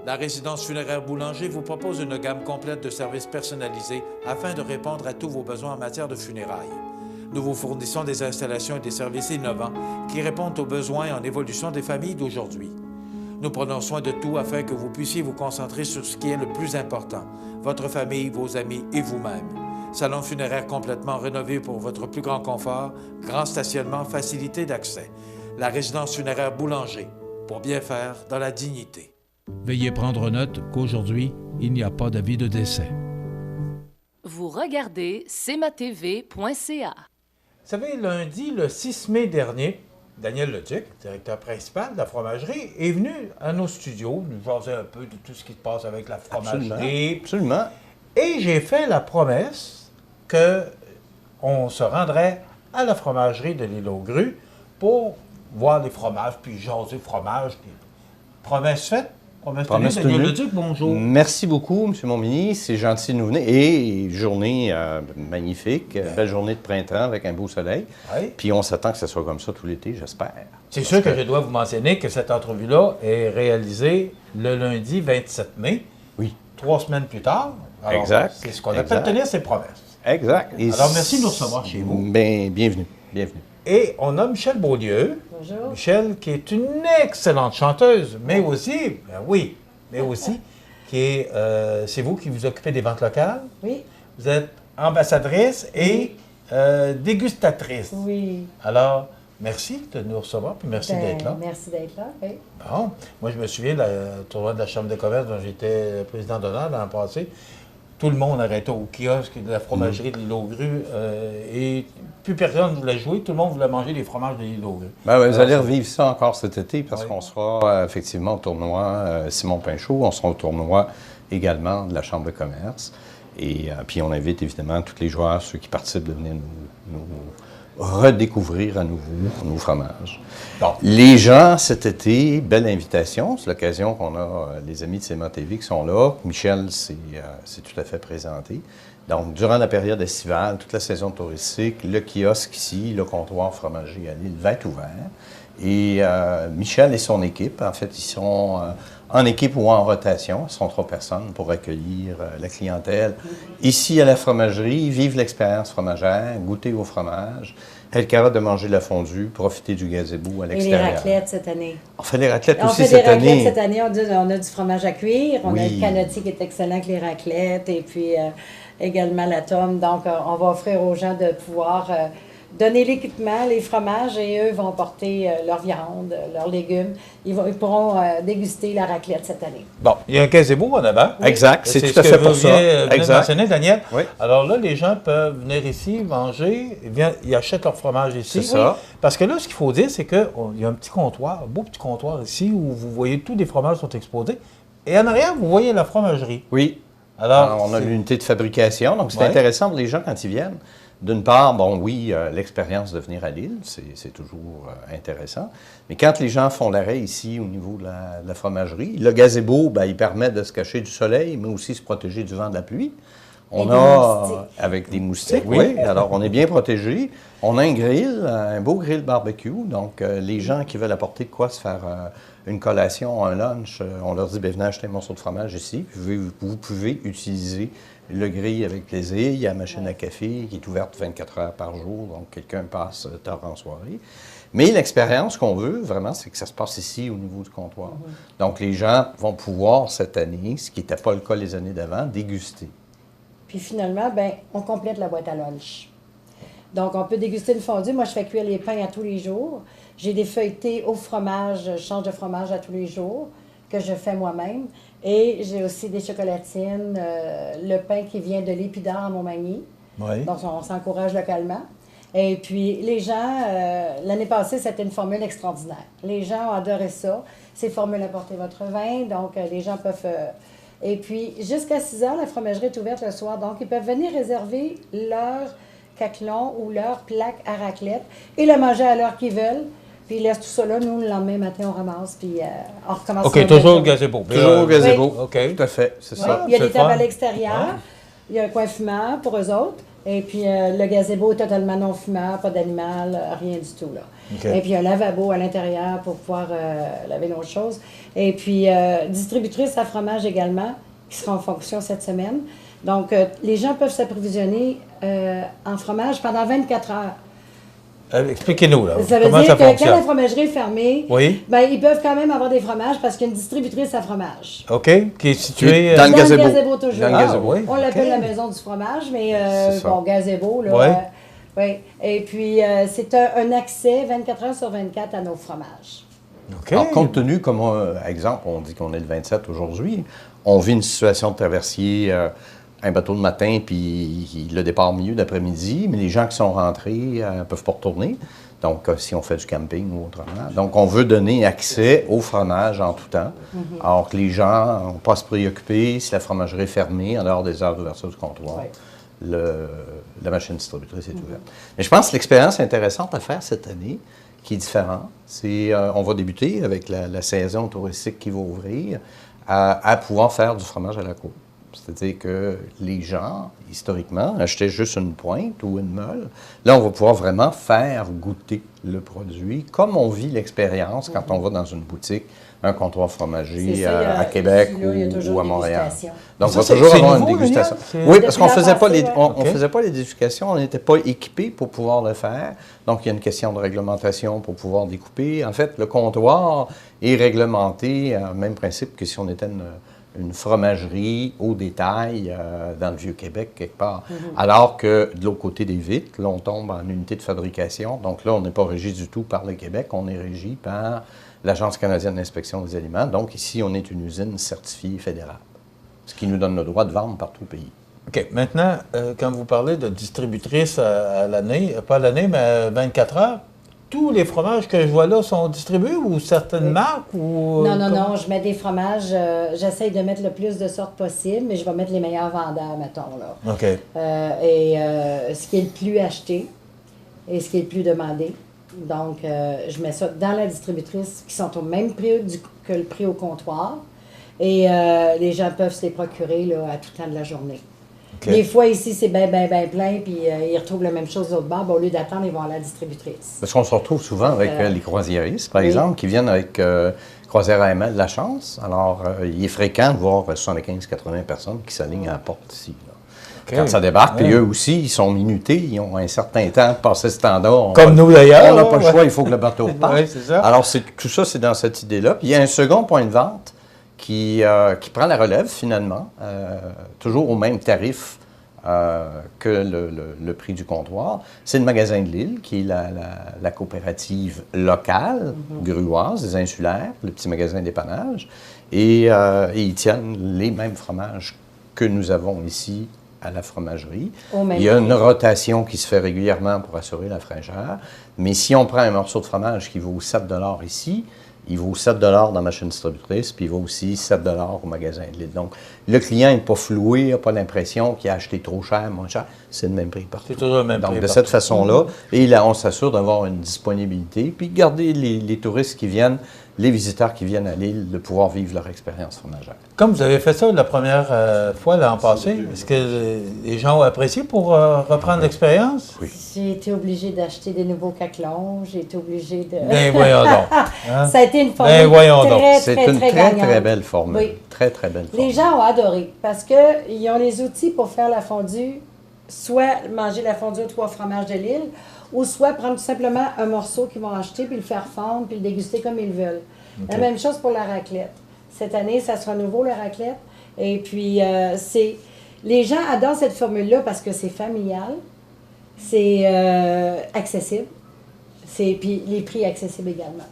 La résidence funéraire Boulanger vous propose une gamme complète de services personnalisés afin de répondre à tous vos besoins en matière de funérailles. Nous vous fournissons des installations et des services innovants qui répondent aux besoins en évolution des familles d'aujourd'hui. Nous prenons soin de tout afin que vous puissiez vous concentrer sur ce qui est le plus important, votre famille, vos amis et vous-même. Salon funéraire complètement rénové pour votre plus grand confort, grand stationnement, facilité d'accès. La résidence funéraire Boulanger, pour bien faire dans la dignité. Veuillez prendre note qu'aujourd'hui, il n'y a pas d'avis de décès. Vous regardez cmatv.ca. Vous savez, lundi, le 6 mai dernier, Daniel Leduc, directeur principal de la fromagerie, est venu à nos studios, nous jaser un peu de tout ce qui se passe avec la fromagerie. Absolument. Et j'ai fait la promesse qu'on se rendrait à la fromagerie de l'Île aux Grues pour voir les fromages, puis jaser fromage. Puis... Promesse faite. Promesse tenue. Daniel Leduc, bonjour. Merci beaucoup, M. Montminy. C'est gentil de nous venir. Et journée magnifique, belle journée de printemps avec un beau soleil. Oui. Puis on s'attend que ce soit comme ça tout l'été, j'espère. C'est sûr que je dois vous mentionner que cette entrevue-là est réalisée le lundi 27 mai. Oui. 3 semaines plus tard. Alors, exact. C'est ce qu'on appelle tenir ses promesses. Exact. Et alors, merci de nous recevoir chez vous. Bien, bienvenue. Bienvenue. Et on a Michel Beaulieu. Bonjour. Michel, qui est une excellente chanteuse, mais aussi, qui est, c'est vous qui vous occupez des ventes locales. Oui. Vous êtes ambassadrice et dégustatrice. Oui. Alors, merci de nous recevoir, puis merci d'être là. Merci d'être là, oui. Bon, moi, je me souviens du tournoi de la Chambre de commerce dont j'étais président d'honneur l'an passé. Tout le monde arrêtait au kiosque de la fromagerie de l'Île aux Grues et plus personne ne voulait jouer. Tout le monde voulait manger les fromages de l'Île aux Grues. Ben, vous allez revivre ça encore cet été parce qu'on sera effectivement au tournoi Simon Pinchot. On sera au tournoi également de la Chambre de commerce. Et puis on invite évidemment tous les joueurs, ceux qui participent, de venir nous redécouvrir à nouveau nos fromages. Bon. Les gens, cet été, belle invitation. C'est l'occasion qu'on a les amis de CMA TV qui sont là. Michel s'est tout à fait présenté. Donc, durant la période estivale, toute la saison touristique, le kiosque ici, le comptoir fromager à Lille va être ouvert. Et Michel et son équipe, en fait, ils sont en équipe ou en rotation. Ils sont 3 personnes pour accueillir la clientèle ici à la fromagerie, vivre l'expérience fromagère, goûter au fromage, être capable de manger de la fondue, profiter du gazebo à l'extérieur. Et les raclettes cette année. On fait des raclettes aussi cette année. On fait des raclettes cette année. On a du fromage à cuire. On a le canotier qui est excellent avec les raclettes et puis également la tome. Donc, on va offrir aux gens de pouvoir donner l'équipement, les fromages, et eux vont porter leur viande, leurs légumes. Ils pourront déguster la raclette cette année. Bon, il y a un gazebo en avant. Oui. Exact, c'est tout à fait pour ça. Exact. Mentionné, Daniel. Oui. Alors là, les gens peuvent venir ici, manger, ils achètent leur fromage ici. C'est ça. Parce que là, ce qu'il faut dire, c'est qu'il y a un petit comptoir, un beau petit comptoir ici, où vous voyez tous les fromages sont exposés. Et en arrière, vous voyez la fromagerie. Oui. Alors on a l'unité de fabrication, donc c'est intéressant pour les gens quand ils viennent D'une part, bon, oui, l'expérience de venir à l'île, c'est toujours intéressant. Mais quand les gens font l'arrêt ici au niveau de la fromagerie, le gazebo, ben, il permet de se cacher du soleil, mais aussi se protéger du vent de la pluie. On a, avec des moustiques, oui. Alors, on est bien protégé. On a un grill, un beau grill barbecue. Donc, les gens qui veulent apporter de quoi se faire une collation, un lunch, on leur dit, bien, venez acheter un morceau de fromage ici. Vous pouvez utiliser le grill avec plaisir. Il y a la machine à café qui est ouverte 24 heures par jour. Donc, quelqu'un passe tard en soirée. Mais l'expérience qu'on veut, vraiment, c'est que ça se passe ici, au niveau du comptoir. Donc, les gens vont pouvoir, cette année, ce qui n'était pas le cas les années d'avant, déguster. Puis finalement, ben, on complète la boîte à lunch. Donc, on peut déguster une fondue. Moi, je fais cuire les pains à tous les jours. J'ai des feuilletés au fromage, je change de fromage à tous les jours, que je fais moi-même. Et j'ai aussi des chocolatines, le pain qui vient de l'Épidore à Montmagny. Oui. Donc, on s'encourage localement. Et puis, les gens, l'année passée, c'était une formule extraordinaire. Les gens ont adoré ça. C'est formule apportez votre vin, donc les gens peuvent... Et puis, jusqu'à 6 heures, la fromagerie est ouverte le soir. Donc, ils peuvent venir réserver leur caclon ou leur plaque à raclette et le manger à l'heure qu'ils veulent. Puis, ils laissent tout ça là. Nous, le lendemain matin, on ramasse, puis on recommence. OK, toujours au gazebo. Toujours au gazebo. OK. Tout à fait, c'est ça. Il y a des tables à l'extérieur. Il y a un coin fumeur pour eux autres. Et puis, le gazebo est totalement non fumeur, pas d'animal, rien du tout, là. Okay. Et puis, un lavabo à l'intérieur pour pouvoir laver nos choses. Et puis, distributrice à fromage également, qui sera en fonction cette semaine. Donc, les gens peuvent s'approvisionner en fromage pendant 24 heures. Expliquez-nous, là. Ça veut dire que quand la fromagerie est fermée, ben, ils peuvent quand même avoir des fromages parce qu'il y a une distributrice à fromage. OK. Qui est située dans le gazebo toujours. Dans le gazebo. On l'appelle la maison du fromage, mais bon, gazebo, là. Oui. Et puis, c'est un accès 24 heures sur 24 à nos fromages. Okay. Alors, compte tenu, comme exemple, on dit qu'on est le 27 aujourd'hui, on vit une situation de traversier, un bateau le matin, puis le départ au milieu d'après-midi, mais les gens qui sont rentrés ne peuvent pas retourner. Donc, si on fait du camping ou autrement. Donc, on veut donner accès au fromage en tout temps. Alors que les gens n'ont pas à se préoccuper si la fromagerie est fermée en dehors des heures d'ouverture du comptoir. La machine distributrice est ouverte. Mais je pense que l'expérience intéressante à faire cette année, qui est différente, c'est on va débuter avec la saison touristique qui va ouvrir, à pouvoir faire du fromage à la côte. C'est-à-dire que les gens, historiquement, achetaient juste une pointe ou une meule. Là, on va pouvoir vraiment faire goûter le produit, comme on vit l'expérience quand on va dans une boutique, un comptoir fromager à Québec ou à Montréal. Donc, on va toujours avoir une dégustation. Oui, parce qu'on ne faisait pas les dégustations, on n'était pas équipés pour pouvoir le faire. Donc, il y a une question de réglementation pour pouvoir découper. En fait, le comptoir est réglementé, même principe que si on était une fromagerie au détail dans le Vieux-Québec, quelque part. Alors que de l'autre côté des vitres, là, on tombe en unité de fabrication. Donc là, on n'est pas régi du tout par le Québec, on est régi par l'Agence canadienne d'inspection des aliments. Donc ici, on est une usine certifiée fédérale, ce qui nous donne le droit de vendre partout au pays. OK. Maintenant, quand vous parlez de distributrice à l'année, pas à l'année, mais à 24 heures, tous les fromages que je vois là sont distribués ou certaines marques? Ou, non, je mets des fromages, j'essaye de mettre le plus de sortes possible, mais je vais mettre les meilleurs vendeurs, mettons, là. OK. Ce qui est le plus acheté et ce qui est le plus demandé. Donc, je mets ça dans la distributrice qui sont au même prix que le prix au comptoir. Et les gens peuvent se les procurer là, à tout temps de la journée. Okay. Des fois, ici, c'est bien plein, puis ils retrouvent la même chose de l'autre bord. Au lieu d'attendre, ils vont à la distributrice. Parce qu'on se retrouve souvent avec les croisiéristes, par exemple, qui viennent avec Croisière AML La Chance. Alors, il est fréquent de voir 75-80 personnes qui s'alignent à la porte ici. Okay. Quand ça débarque, puis eux aussi, ils sont minutés, ils ont un certain temps de passer ce temps-là. Comme nous d'ailleurs. On n'a pas le choix, il faut que le bateau parte. Oui, c'est ça. Alors, tout ça, c'est dans cette idée-là. Puis il y a un second point de vente qui prend la relève, finalement, toujours au même tarif que le prix du comptoir. C'est le magasin de l'île, qui est la coopérative locale, gruoise, des insulaires, le petit magasin d'épanage. Et ils tiennent les mêmes fromages que nous avons ici à la fromagerie. Il y a une rotation qui se fait régulièrement pour assurer la fraîcheur. Mais si on prend un morceau de fromage qui vaut 7 $ ici, il vaut 7 dans ma chaîne distributrice, puis il vaut aussi 7 au magasin de Lidl. Donc, le client n'est pas floué, n'a pas l'impression qu'il a acheté trop cher, moins cher. C'est le même prix partout. C'est toujours le même prix. Donc, de cette façon-là, et là, on s'assure d'avoir une disponibilité, puis garder les touristes qui viennent, les visiteurs qui viennent à l'île, de pouvoir vivre leur expérience fromagère. Comme vous avez fait ça la première fois l'an passé, est-ce que les gens ont apprécié pour reprendre l'expérience? Oui. J'ai été obligée d'acheter des nouveaux caclons, j'ai été obligée de... Ben voyons donc. Hein? Ça a été une formule C'est une très belle formule. Oui. Très belle formule. Les gens ont adoré parce qu'ils ont les outils pour faire la fondue, soit manger la fondue aux 3 fromages de l'île, ou soit prendre tout simplement un morceau qu'ils vont acheter, puis le faire fondre, puis le déguster comme ils veulent. Okay. La même chose pour la raclette. Cette année, ça sera nouveau, la raclette. Et puis, les gens adorent cette formule-là parce que c'est familial, c'est accessible, puis les prix accessibles également.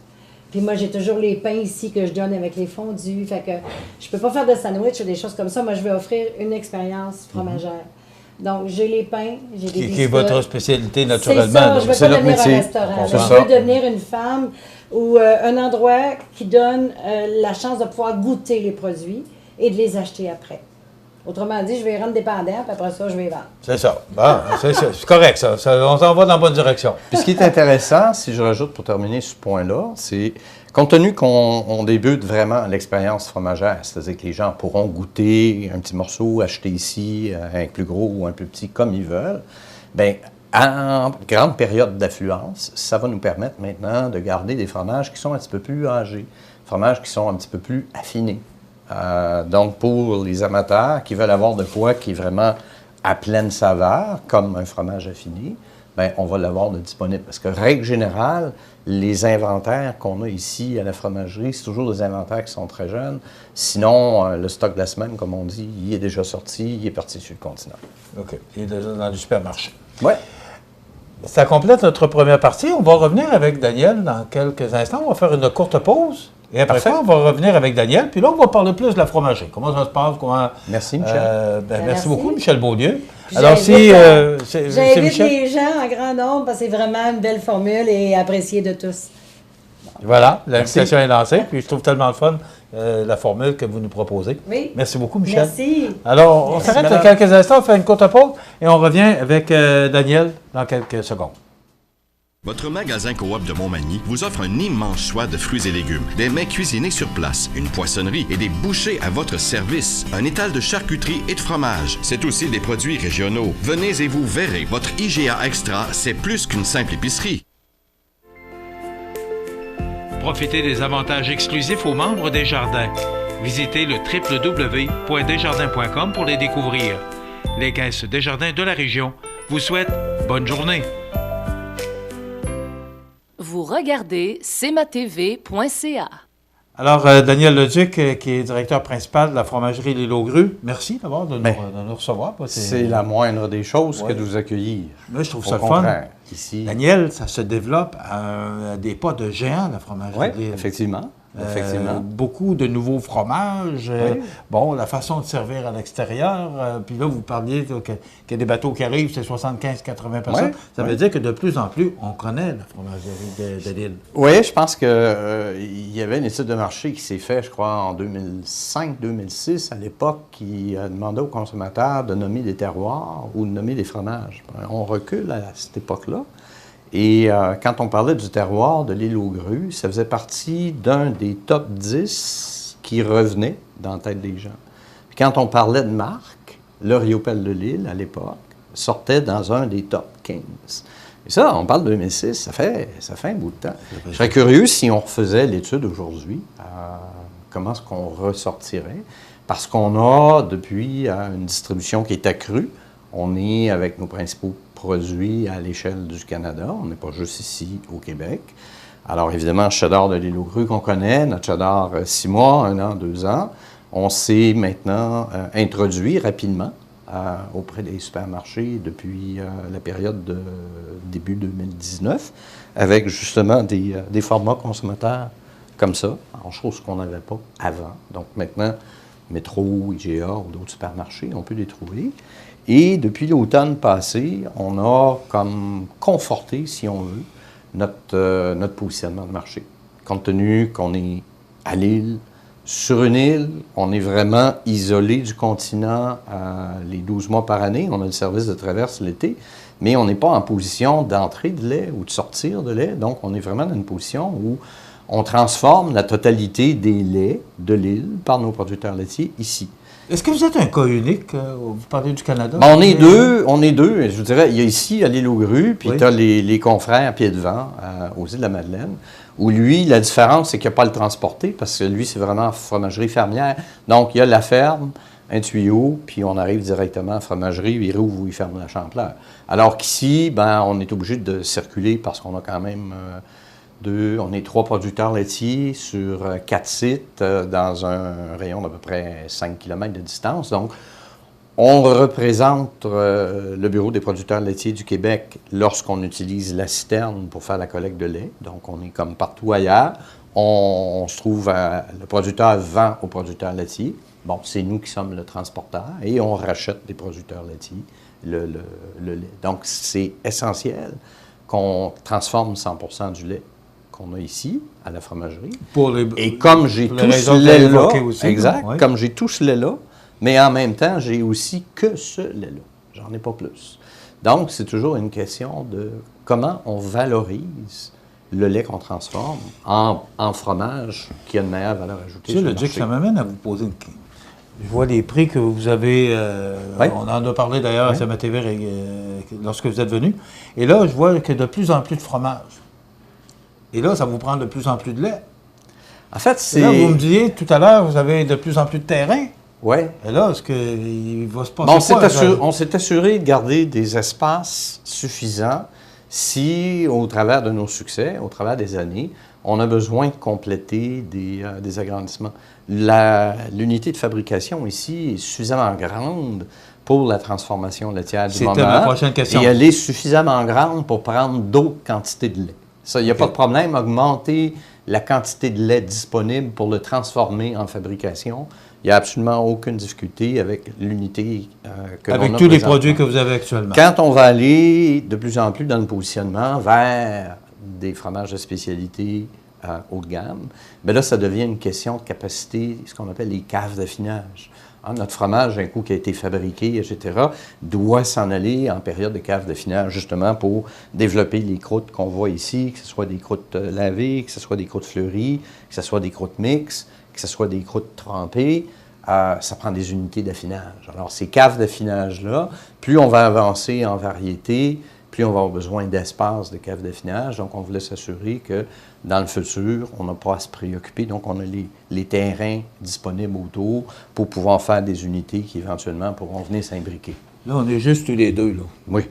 Puis moi, j'ai toujours les pains ici que je donne avec les fondus. Fait que je peux pas faire de sandwich ou des choses comme ça. Moi, je vais offrir une expérience fromagère. Donc, j'ai les pains, j'ai des biscuits. Qui est votre spécialité, naturellement. C'est ça, je ne veux pas devenir un restaurant. Je veux devenir une femme ou un endroit qui donne la chance de pouvoir goûter les produits et de les acheter après. Autrement dit, je vais les rendre dépendants, puis après ça, je vais les vendre. C'est ça. Bon, c'est correct, ça. On s'en va dans la bonne direction. Puis ce qui est intéressant, si je rajoute pour terminer ce point-là, c'est compte tenu qu'on débute vraiment l'expérience fromagère, c'est-à-dire que les gens pourront goûter un petit morceau, acheter ici, un plus gros ou un plus petit, comme ils veulent, bien, en grande période d'affluence, ça va nous permettre maintenant de garder des fromages qui sont un petit peu plus âgés, fromages qui sont un petit peu plus affinés. Donc, pour les amateurs qui veulent avoir de quoi qui est vraiment à pleine saveur, comme un fromage affiné, bien, on va l'avoir de disponible. Parce que, règle générale, les inventaires qu'on a ici à la fromagerie, c'est toujours des inventaires qui sont très jeunes. Sinon, le stock de la semaine, comme on dit, il est déjà sorti, il est parti sur le continent. OK. Il est déjà dans le supermarché. Oui. Ça complète notre première partie. On va revenir avec Daniel dans quelques instants. On va faire une courte pause. Et après ça, on va revenir avec Daniel. Puis là, on va parler plus de la fromagerie. Comment ça se passe? Merci, Michel. Merci beaucoup, Michel Beaulieu. Alors, j'invite les gens en grand nombre parce que c'est vraiment une belle formule et appréciée de tous. Voilà, l'invitation est lancée. Puis je trouve tellement le fun, la formule que vous nous proposez. Oui. Merci beaucoup, Michel. Merci. Alors, on s'arrête quelques instants, on fait une courte pause et on revient avec Daniel dans quelques secondes. Votre magasin Coop de Montmagny vous offre un immense choix de fruits et légumes, des mets cuisinés sur place, une poissonnerie et des bouchers à votre service, un étal de charcuterie et de fromage. C'est aussi des produits régionaux. Venez et vous verrez, votre IGA Extra, c'est plus qu'une simple épicerie. Profitez des avantages exclusifs aux membres des Jardins. Visitez le www.desjardins.com pour les découvrir. Les caisses Desjardins de la région vous souhaitent bonne journée. Vous regardez cmatv.ca. Alors, Daniel Leduc, qui est directeur principal de la fromagerie L'Île aux Grues, merci d'abord de nous recevoir. C'est la moindre des choses que de vous accueillir. Moi, je trouve ça fun. Ici. Daniel, ça se développe à des pas de géant, la fromagerie. Oui, effectivement. Beaucoup de nouveaux fromages. Bon, la façon de servir à l'extérieur. Puis là, vous parliez qu'il y a des bateaux qui arrivent, c'est 75-80 personnes. Ça veut dire que de plus en plus, on connaît la fromagerie de l'île. Oui, je pense qu'il y avait une étude de marché qui s'est faite, je crois, en 2005-2006, à l'époque, qui demandait aux consommateurs de nommer des terroirs ou de nommer des fromages. On recule à cette époque-là. Et quand on parlait du terroir de l'Île aux Grues, ça faisait partie d'un des top 10 qui revenait dans la tête des gens. Puis quand on parlait de marque, le Riopelle de l'Île, à l'époque, sortait dans un des top 15. Et ça, on parle de 2006, ça fait un bout de temps. Je serais curieux si on refaisait l'étude aujourd'hui, comment est-ce qu'on ressortirait? Parce qu'on a, depuis, une distribution qui est accrue. On est avec nos principaux produits à l'échelle du Canada. On n'est pas juste ici au Québec. Alors, évidemment, cheddar de l'Île aux Grues qu'on connaît, notre cheddar 6 mois, 1 an, 2 ans. On s'est maintenant introduit rapidement auprès des supermarchés depuis la période de début 2019, avec justement des formats consommateurs comme ça, en chose qu'on n'avait pas avant. Donc maintenant, Métro, IGA ou d'autres supermarchés, on peut les trouver. Et depuis l'automne passé, on a comme conforté, si on veut, notre positionnement de marché. compte tenu qu'on est à l'île, sur une île, on est vraiment isolé du continent les 12 mois par année. On a le service de traverse l'été, mais on n'est pas en position d'entrer de lait ou de sortir de lait. Donc, on est vraiment dans une position où on transforme la totalité des laits de l'île par nos producteurs laitiers ici. Est-ce que vous êtes un cas unique? Vous parlez du Canada? Ben, on est deux. Je vous dirais, il y a ici, à l'île aux Grues, puis tu as les confrères à Pied-de-Vent, aux îles de la Madeleine, où lui, la différence, c'est qu'il n'y a pas à le transporter, parce que lui, c'est vraiment fromagerie fermière. Donc, il y a la ferme, un tuyau, puis on arrive directement à la fromagerie, il rouvre ou il ferme la champleur. Alors qu'ici, ben, on est obligé de circuler parce qu'on a quand même on est 3 producteurs laitiers sur 4 sites dans un rayon d'à peu près 5 km de distance. Donc, on représente le Bureau des producteurs laitiers du Québec lorsqu'on utilise la citerne pour faire la collecte de lait. Donc, on est comme partout ailleurs. On se trouve, le producteur vend aux producteurs laitiers. Bon, c'est nous qui sommes le transporteur et on rachète des producteurs laitiers le lait. Donc, c'est essentiel qu'on transforme 100% du lait qu'on a ici, à la fromagerie. Et comme j'ai tout ce lait-là, exact, oui. Comme j'ai tout ce lait-là, mais en même temps, j'ai aussi que ce lait-là. J'en ai pas plus. Donc, c'est toujours une question de comment on valorise le lait qu'on transforme en fromage qui a une meilleure valeur ajoutée. Monsieur Leduc, ça m'amène à vous poser une question. Je vois les prix que vous avez, on en a parlé d'ailleurs à CMA-TV lorsque vous êtes venu. Et là, je vois qu'il y a de plus en plus de fromage. Et là, ça vous prend de plus en plus de lait. En fait, c'est... Là, vous me disiez tout à l'heure, vous avez de plus en plus de terrain. Oui. Et là, est-ce qu'il va se passer on s'est assuré de garder des espaces suffisants si, au travers de nos succès, au travers des années, on a besoin de compléter des agrandissements. L'unité de fabrication ici est suffisamment grande pour la transformation laitière du moment. C'était ma prochaine question. Et elle est suffisamment grande pour prendre d'autres quantités de lait. Ça, il n'y a pas de problème, augmenter la quantité de lait disponible pour le transformer en fabrication. Il n'y a absolument aucune difficulté avec l'unité que l'on a. Avec tous les produits que vous avez actuellement. Quand on va aller de plus en plus dans le positionnement vers des fromages de spécialité haut de gamme, bien là, ça devient une question de capacité, ce qu'on appelle les caves d'affinage. Notre fromage, un coup qui a été fabriqué, etc., doit s'en aller en période de cave d'affinage, justement pour développer les croûtes qu'on voit ici, que ce soit des croûtes lavées, que ce soit des croûtes fleuries, que ce soit des croûtes mixtes, que ce soit des croûtes trempées. Ça prend des unités d'affinage. Alors, ces caves d'affinage-là, plus on va avancer en variété, plus on va avoir besoin d'espace de caves d'affinage. Donc, on voulait s'assurer que dans le futur, on n'a pas à se préoccuper. Donc, on a les terrains disponibles autour pour pouvoir faire des unités qui, éventuellement, pourront venir s'imbriquer. Là, on est juste tous les deux, là. Oui.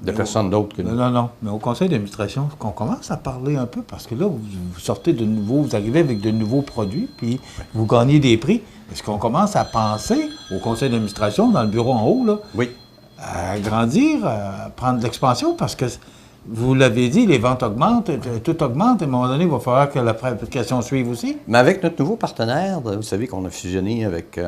De personne d'autre que nous. Non. Mais au conseil d'administration, qu'on commence à parler un peu, parce que là, vous sortez de nouveau, vous arrivez avec de nouveaux produits, puis vous gagnez des prix. Est-ce qu'on commence à penser au conseil d'administration, dans le bureau en haut, là, à grandir, à prendre de l'expansion, parce que vous l'avez dit, les ventes augmentent, tout augmente, et à un moment donné, il va falloir que la fabrication suive aussi. Mais avec notre nouveau partenaire, vous savez qu'on a fusionné avec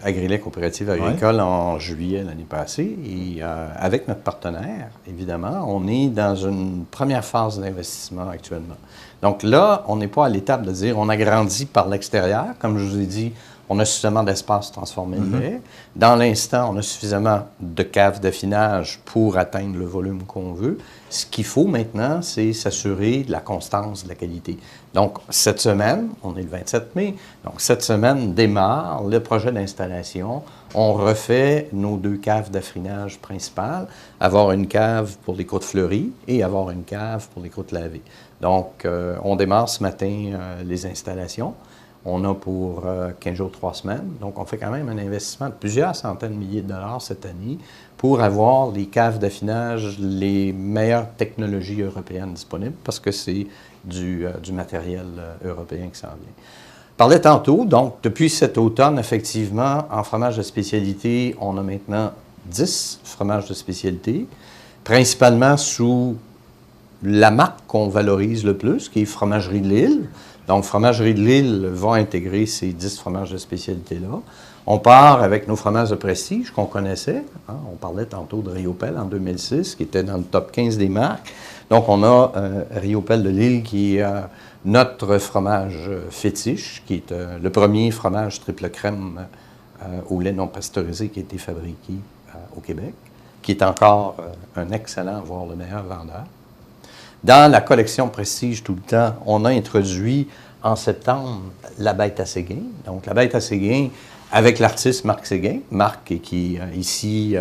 Agrilait Coopérative Agricole en juillet l'année passée, et avec notre partenaire, évidemment, on est dans une première phase d'investissement actuellement. Donc là, on n'est pas à l'étape de dire on agrandit par l'extérieur, comme je vous ai dit, on a suffisamment d'espace transformé le lait. Dans l'instant, on a suffisamment de caves d'affinage pour atteindre le volume qu'on veut. Ce qu'il faut maintenant, c'est s'assurer de la constance de la qualité. Donc, cette semaine, on est le 27 mai, donc cette semaine démarre le projet d'installation. On refait nos 2 caves d'affinage principales, avoir une cave pour les croûtes fleuries et avoir une cave pour les croûtes lavées. Donc, on démarre ce matin les installations. On a pour 15 jours, 3 semaines. Donc, on fait quand même un investissement de plusieurs centaines de milliers de dollars cette année pour avoir les caves d'affinage, les meilleures technologies européennes disponibles, parce que c'est du matériel européen qui s'en vient. Je parlais tantôt, donc, depuis cet automne, effectivement, en fromage de spécialité, on a maintenant 10 fromages de spécialité, principalement sous la marque qu'on valorise le plus, qui est Fromagerie de l'Île. Donc, Fromagerie de l'Île va intégrer ces 10 fromages de spécialité-là. On part avec nos fromages de prestige qu'on connaissait. Hein. On parlait tantôt de Riopelle en 2006, qui était dans le top 15 des marques. Donc, on a Riopelle de l'Île qui est notre fromage fétiche, qui est le premier fromage triple crème au lait non pasteurisé qui a été fabriqué au Québec, qui est encore un excellent, voire le meilleur vendeur. Dans la collection Prestige tout le temps, on a introduit en septembre la Bête à Séguin. Donc, la Bête à Séguin, avec l'artiste Marc Séguin, Marc qui est ici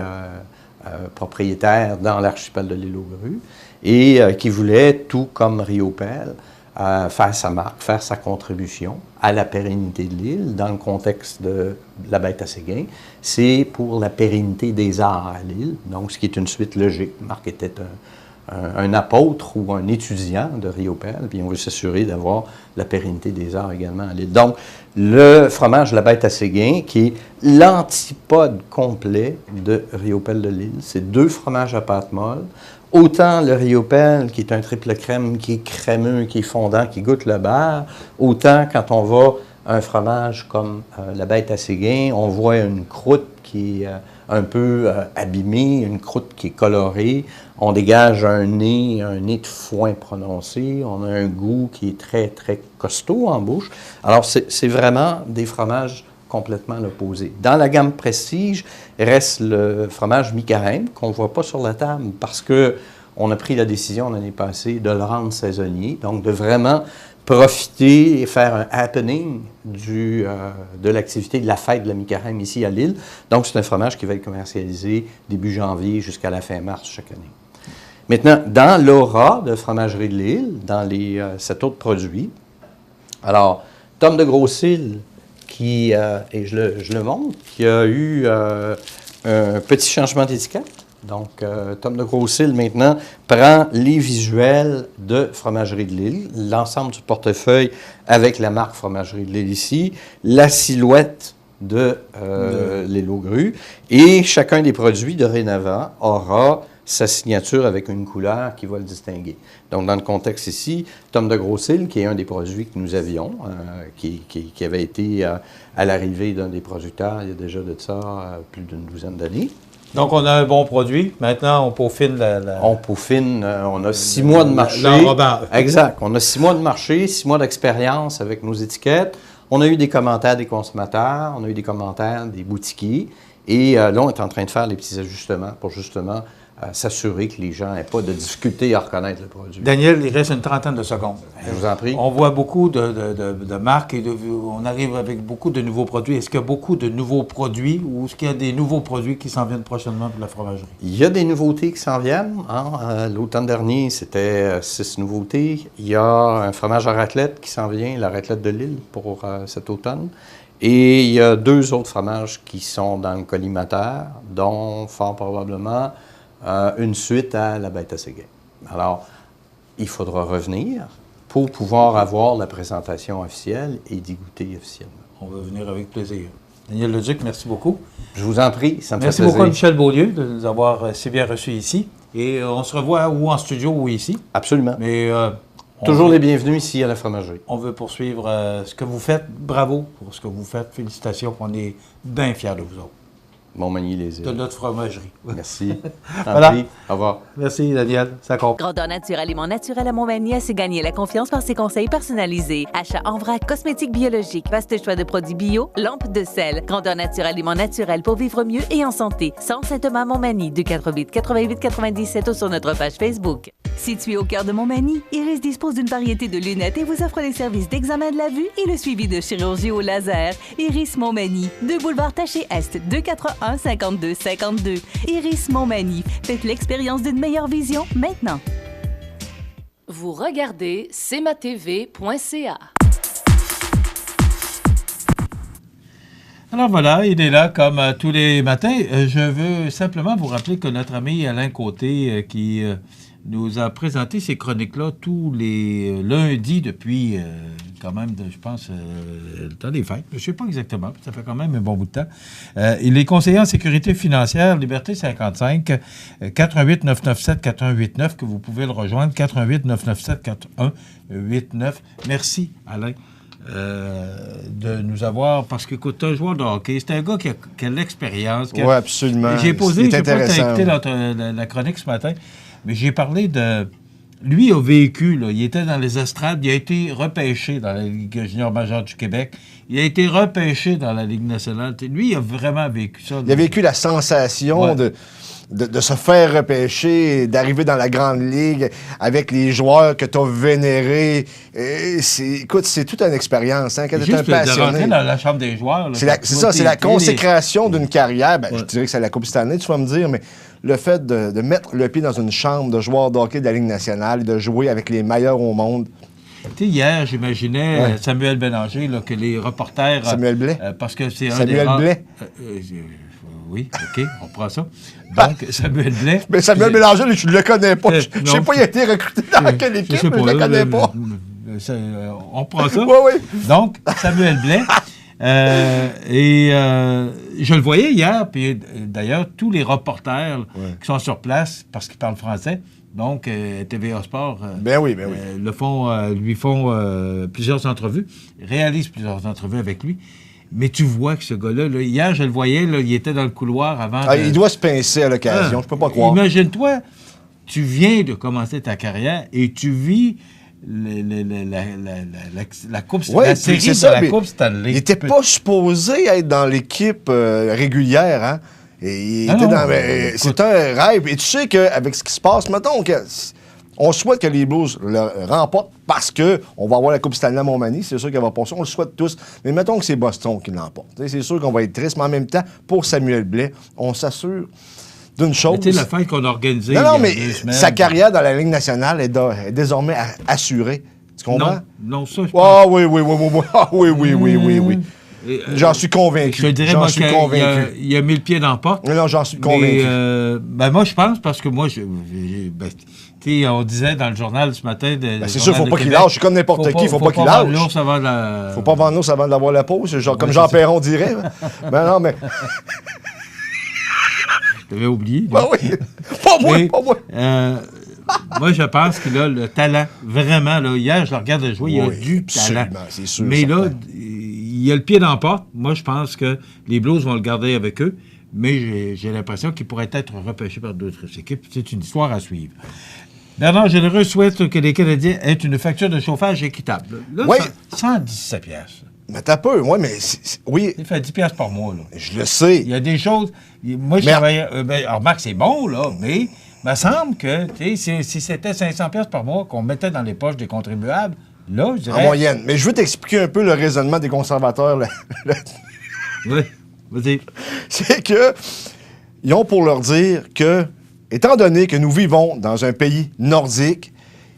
propriétaire dans l'archipel de l'Île aux Grues, et qui voulait, tout comme Riopelle, faire sa marque, faire sa contribution à la pérennité de l'île dans le contexte de la Bête à Séguin. C'est pour la pérennité des arts à l'île, donc ce qui est une suite logique. Marc était un apôtre ou un étudiant de Riopelle, puis on veut s'assurer d'avoir la pérennité des arts également à l'île. Donc, le fromage La Bête à Séguin, qui est l'antipode complet de Riopelle de l'Île, c'est 2 fromages à pâte molle. Autant le Riopelle, qui est un triple crème, qui est crémeux, qui est fondant, qui goûte le beurre, autant quand on va un fromage comme la Bête à Séguin, on voit une croûte qui est un peu abîmée, une croûte qui est colorée. On dégage un nez de foin prononcé. On a un goût qui est très, très costaud en bouche. Alors, c'est vraiment des fromages complètement l'opposé. Dans la gamme Prestige, reste le fromage mi-carême qu'on ne voit pas sur la table parce qu'on a pris la décision l'année passée de le rendre saisonnier, donc de vraiment profiter et faire un happening de l'activité de la fête de la mi-carême ici à l'île. Donc, c'est un fromage qui va être commercialisé début janvier jusqu'à la fin mars chaque année. Maintenant, dans l'aura de Fromagerie de l'Île, dans cet autre produit, alors, Tom de Grossil, qui, et je le montre, qui a eu un petit changement d'étiquette. Donc, Tom de Grossil, maintenant, prend les visuels de Fromagerie de l'Île, l'ensemble du portefeuille avec la marque Fromagerie de l'Île ici, la silhouette de l'Île aux Grues, et chacun des produits dorénavant aura sa signature avec une couleur qui va le distinguer. Donc, dans le contexte ici, Tom de Grossil, qui est un des produits que nous avions, qui avait été à l'arrivée d'un des producteurs il y a déjà de ça plus d'une douzaine d'années. Donc, on a un bon produit. Maintenant, on peaufine On peaufine. On a 6 mois de marché. Exact. On a 6 mois de marché, 6 mois d'expérience avec nos étiquettes. On a eu des commentaires des consommateurs, on a eu des commentaires des boutiquiers. Et là, on est en train de faire les petits ajustements pour justement s'assurer que les gens n'aient pas de difficulté à reconnaître le produit. Daniel, il reste une trentaine de secondes. Je vous en prie. On voit beaucoup de marques et on arrive avec beaucoup de nouveaux produits. Est-ce qu'il y a beaucoup de nouveaux produits ou est-ce qu'il y a des nouveaux produits qui s'en viennent prochainement pour la fromagerie? Il y a des nouveautés qui s'en viennent. Hein. L'automne dernier, c'était 6 nouveautés. Il y a un fromage à raclette qui s'en vient, la raclette de l'île pour cet automne. Et il y a 2 autres fromages qui sont dans le collimateur, dont fort probablement une suite à la Bête à Séguin. Alors, il faudra revenir pour pouvoir avoir la présentation officielle et d'y goûter officiellement. On va venir avec plaisir. Daniel Leduc, merci beaucoup. Je vous en prie, ça me fait plaisir. Merci beaucoup à Michel Beaulieu de nous avoir si bien reçus ici. Et on se revoit ou en studio ou ici. Absolument. Mais toujours les bienvenus ici à la fromagerie. On veut poursuivre ce que vous faites. Bravo pour ce que vous faites. Félicitations. On est bien fiers de vous autres. Montmagny-les-Îles. De notre fromagerie. Merci. Voilà. Au revoir. Merci, Daniel. Ça compte. Grandeur Nature Aliments Naturels à Montmagny a su gagner la confiance par ses conseils personnalisés. Achat en vrac, cosmétiques biologiques, vaste choix de produits bio, lampes de sel. Grandeur Nature Aliments Naturels pour vivre mieux et en santé. Centre Saint-Thomas Montmagny, 248 88 97 ou sur notre page Facebook. Situé au cœur de Montmagny, Iris dispose d'une variété de lunettes et vous offre les services d'examen de la vue et le suivi de chirurgie au laser. Iris Montmagny, 2 boulevard Taché-Est, 241 52 52. Iris Montmagny, faites l'expérience d'une meilleure vision maintenant. Vous regardez cmatv.ca. Alors voilà, il est là comme tous les matins. Je veux simplement vous rappeler que notre ami Alain Côté, qui nous a présenté ces chroniques-là tous les lundis depuis, quand même, je pense, le temps des fêtes. Je ne sais pas exactement, ça fait quand même un bon bout de temps. Il est conseiller en sécurité financière, Liberté 55, 88 997 4189, que vous pouvez le rejoindre, 88 997 4189. Merci, Alain. De nous avoir, parce que écoute, un joueur de hockey, c'est un gars qui a l'expérience. Oui, absolument. J'ai posé, c'est intéressant. J'ai pas écouté la chronique ce matin, mais j'ai parlé de... Lui a vécu, là, il était dans les estrades, il a été repêché dans la Ligue junior majeure du Québec, il a été repêché dans la Ligue nationale. Lui, il a vraiment vécu ça. Il a vécu la sensation de se faire repêcher, d'arriver dans la grande ligue avec les joueurs que tu as vénérés. Écoute, c'est toute une expérience. Hein, quand tu es un passionné. De rentrer dans la chambre des joueurs. Là, c'est ça, c'est la consécration d'une carrière. Ben, je dirais que c'est la Coupe Stanley, tu vas me dire, mais le fait de mettre le pied dans une chambre de joueurs de hockey de la Ligue nationale et de jouer avec les meilleurs au monde. Tu sais, hier, j'imaginais Samuel Bélanger, là, que les reporters... Samuel Blais. Parce que c'est Samuel Blais. Oui, OK, on prend ça. Donc, Samuel Blais... Mais Samuel Bélanger, je ne le connais pas. Je ne sais pas, il a été recruté dans quelle équipe, je ne le connais pas. On prend ça. Oui, oui. Donc, Samuel Blais. Je le voyais hier, puis d'ailleurs, tous les reporters qui sont sur place, parce qu'ils parlent français, donc TVA Sport lui font plusieurs entrevues, réalisent plusieurs entrevues avec lui. Mais tu vois que ce gars-là, là, hier, je le voyais, là, il était dans le couloir avant... Il doit se pincer à l'occasion, je peux pas croire. Imagine-toi, tu viens de commencer ta carrière et tu vis... la Coupe, la série de la Coupe Stanley. Il n'était pas supposé être dans l'équipe régulière, hein? C'est un rêve. Et tu sais qu'avec ce qui se passe, mettons on souhaite que les Blues le remportent parce qu'on va avoir la Coupe Stanley à Montmagny, c'est sûr qu'elle va passer, on le souhaite tous. Mais mettons que c'est Boston qui l'emporte. C'est sûr qu'on va être triste, mais en même temps, pour Samuel Blais, on s'assure d'une chose. C'était la fête qu'on a organisée. Non, mais sa carrière dans la Ligue nationale est désormais assurée. Tu comprends? Non, ça, je pense. Ah oui. Ah oui. J'en suis convaincu. Je te dirais, moi, il a mis le pied dans la porte. Non, j'en suis convaincu. Moi, je pense, parce que moi, on disait dans le journal ce matin... c'est sûr, il ne faut pas qu'il lâche. C'est comme n'importe qui, il ne faut pas qu'il lâche. Il ne faut pas vendre l'ours avant d'avoir la peau. Comme Jean Perron dirait. Ben non, mais... J'avais oublié. Ben oui. Pas moi. Moi, je pense qu'il a le talent. Vraiment, là. Hier, je le regarde jouer, il a du talent. C'est sûr. Mais là, il a le pied dans la porte. Moi, je pense que les Blues vont le garder avec eux. Mais j'ai l'impression qu'il pourrait être repêché par d'autres équipes. C'est une histoire à suivre. Bernard Généreux souhaite que les Canadiens aient une facture de chauffage équitable. Là, 117 piastres. Mais t'as peu, mais oui. Il fait 10 piastres par mois, là. Je le sais. Il y a des choses... Moi, je travaille... remarque, c'est bon, là, mais il me semble que, si c'était 500 piastres par mois qu'on mettait dans les poches des contribuables, là, je dirais... En moyenne. Mais je veux t'expliquer un peu le raisonnement des conservateurs. Oui, vas-y. C'est que ils ont pour leur dire que, étant donné que nous vivons dans un pays nordique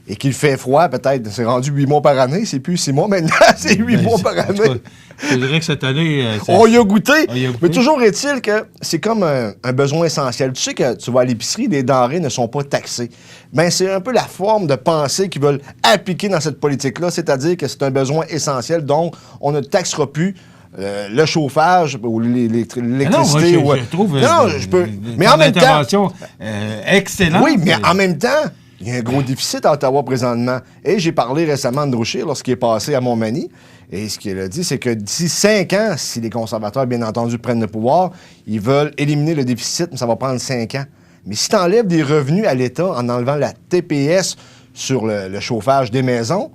et qu'il fait froid, peut-être, c'est rendu 8 mois par année, c'est plus 6 mois maintenant, c'est 8 mois par année. Je dirais que cette année... on y a goûté. Mais toujours est-il que c'est comme un besoin essentiel. Tu sais que tu vas à l'épicerie, les denrées ne sont pas taxées. Bien, c'est un peu la forme de pensée qu'ils veulent appliquer dans cette politique-là, c'est-à-dire que c'est un besoin essentiel, donc on ne taxera plus le chauffage ou l'électricité. Je trouve mais en même temps, excellent. Oui, mais en même temps, il y a un gros déficit à Ottawa présentement. Et j'ai parlé récemment de Andrew Scheer lorsqu'il est passé à Montmagny. Et ce qu'il a dit, c'est que d'ici 5 ans, si les conservateurs, bien entendu, prennent le pouvoir, ils veulent éliminer le déficit, mais ça va prendre 5 ans. Mais si tu enlèves des revenus à l'État en enlevant la TPS sur le chauffage des maisons,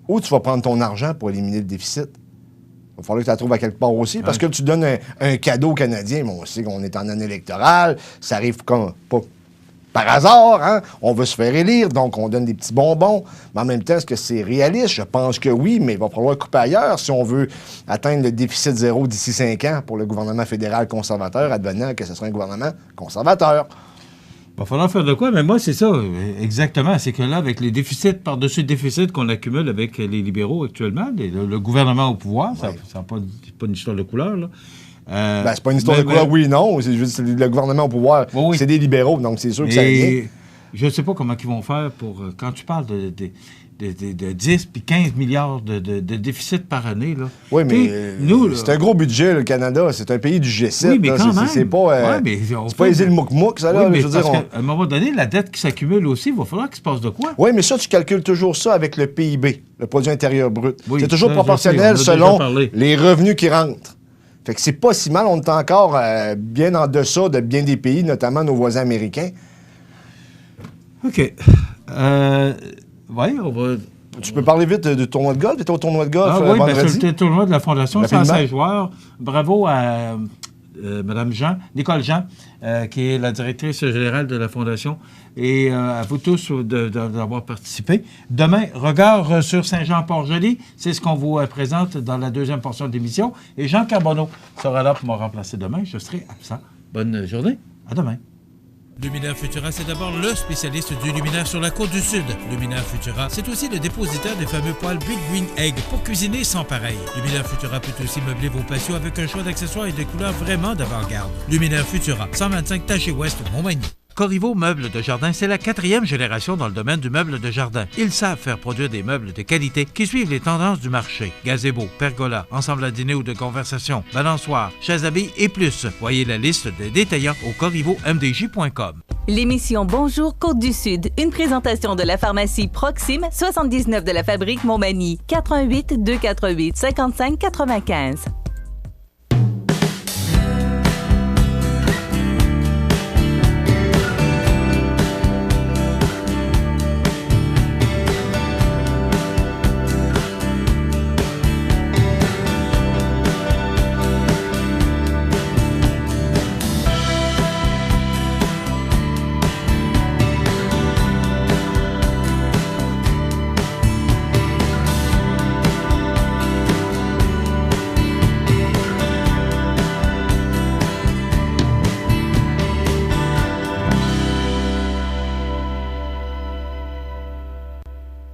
où tu vas prendre ton argent pour éliminer le déficit? Il va falloir que tu la trouves à quelque part aussi, parce que tu donnes un cadeau aux Canadiens. Mais on sait qu'on est en année électorale, ça arrive pas par hasard, hein? On veut se faire élire, donc on donne des petits bonbons. Mais en même temps, est-ce que c'est réaliste? Je pense que oui, mais il va falloir couper ailleurs si on veut atteindre le déficit zéro d'ici 5 ans pour le gouvernement fédéral conservateur, advenant que ce sera un gouvernement conservateur. Il va falloir faire de quoi? Mais moi, c'est ça, exactement. C'est que là, avec les déficits par-dessus déficits qu'on accumule avec les libéraux actuellement, le gouvernement au pouvoir, ça n'est pas une histoire de couleur, là. C'est pas une histoire de couleur, oui, non. C'est juste le gouvernement au pouvoir. C'est des libéraux, donc c'est sûr que ça vient. je ne sais pas comment ils vont faire pour... quand tu parles de 10 puis 15 milliards de déficit par année, là. Oui, mais nous, c'est un gros budget, le Canada. C'est un pays du G7. Oui, mais quand même. C'est pas, c'est pas les îles Mouk-Mouk, ça, là. Oui, mais je veux dire, qu'à un moment donné, la dette qui s'accumule aussi, il va falloir qu'il se passe de quoi? Oui, mais ça, tu calcules toujours ça avec le PIB, le produit intérieur brut. Oui, c'est toujours proportionnel selon les revenus qui rentrent. Fait que c'est pas si mal. On est encore bien en deçà de bien des pays, notamment nos voisins américains. OK. Oui, on va... Tu peux parler vite du tournoi de golf? Tu étais au tournoi de golf vendredi? Oui, c'est le tournoi de la Fondation, 116 joueurs. Bravo à Mme Nicole Jean, qui est la directrice générale de la Fondation, et à vous tous d'avoir participé. Demain, regard sur Saint-Jean-Port-Joli, c'est ce qu'on vous présente dans la deuxième portion de l'émission. Et Jean Carbonneau sera là pour me remplacer demain. Je serai absent. Bonne journée. À demain. Luminaire Futura, c'est d'abord le spécialiste du luminaire sur la côte du Sud. Luminaire Futura, c'est aussi le dépositaire des fameux poêles Big Green Egg pour cuisiner sans pareil. Luminaire Futura peut aussi meubler vos patios avec un choix d'accessoires et de couleurs vraiment d'avant-garde. Luminaire Futura, 125 Taché Ouest, Montmagny. Corriveau Meubles de Jardin, c'est la 4e génération dans le domaine du meuble de jardin. Ils savent faire produire des meubles de qualité qui suivent les tendances du marché. Gazebo, pergola, ensemble à dîner ou de conversation, balançoire, chaises à billes et plus. Voyez la liste des détaillants au corrivomdj.com. L'émission Bonjour Côte-du-Sud, une présentation de la pharmacie Proxime, 79 de la Fabrique Montmagny, 88 248 55 95.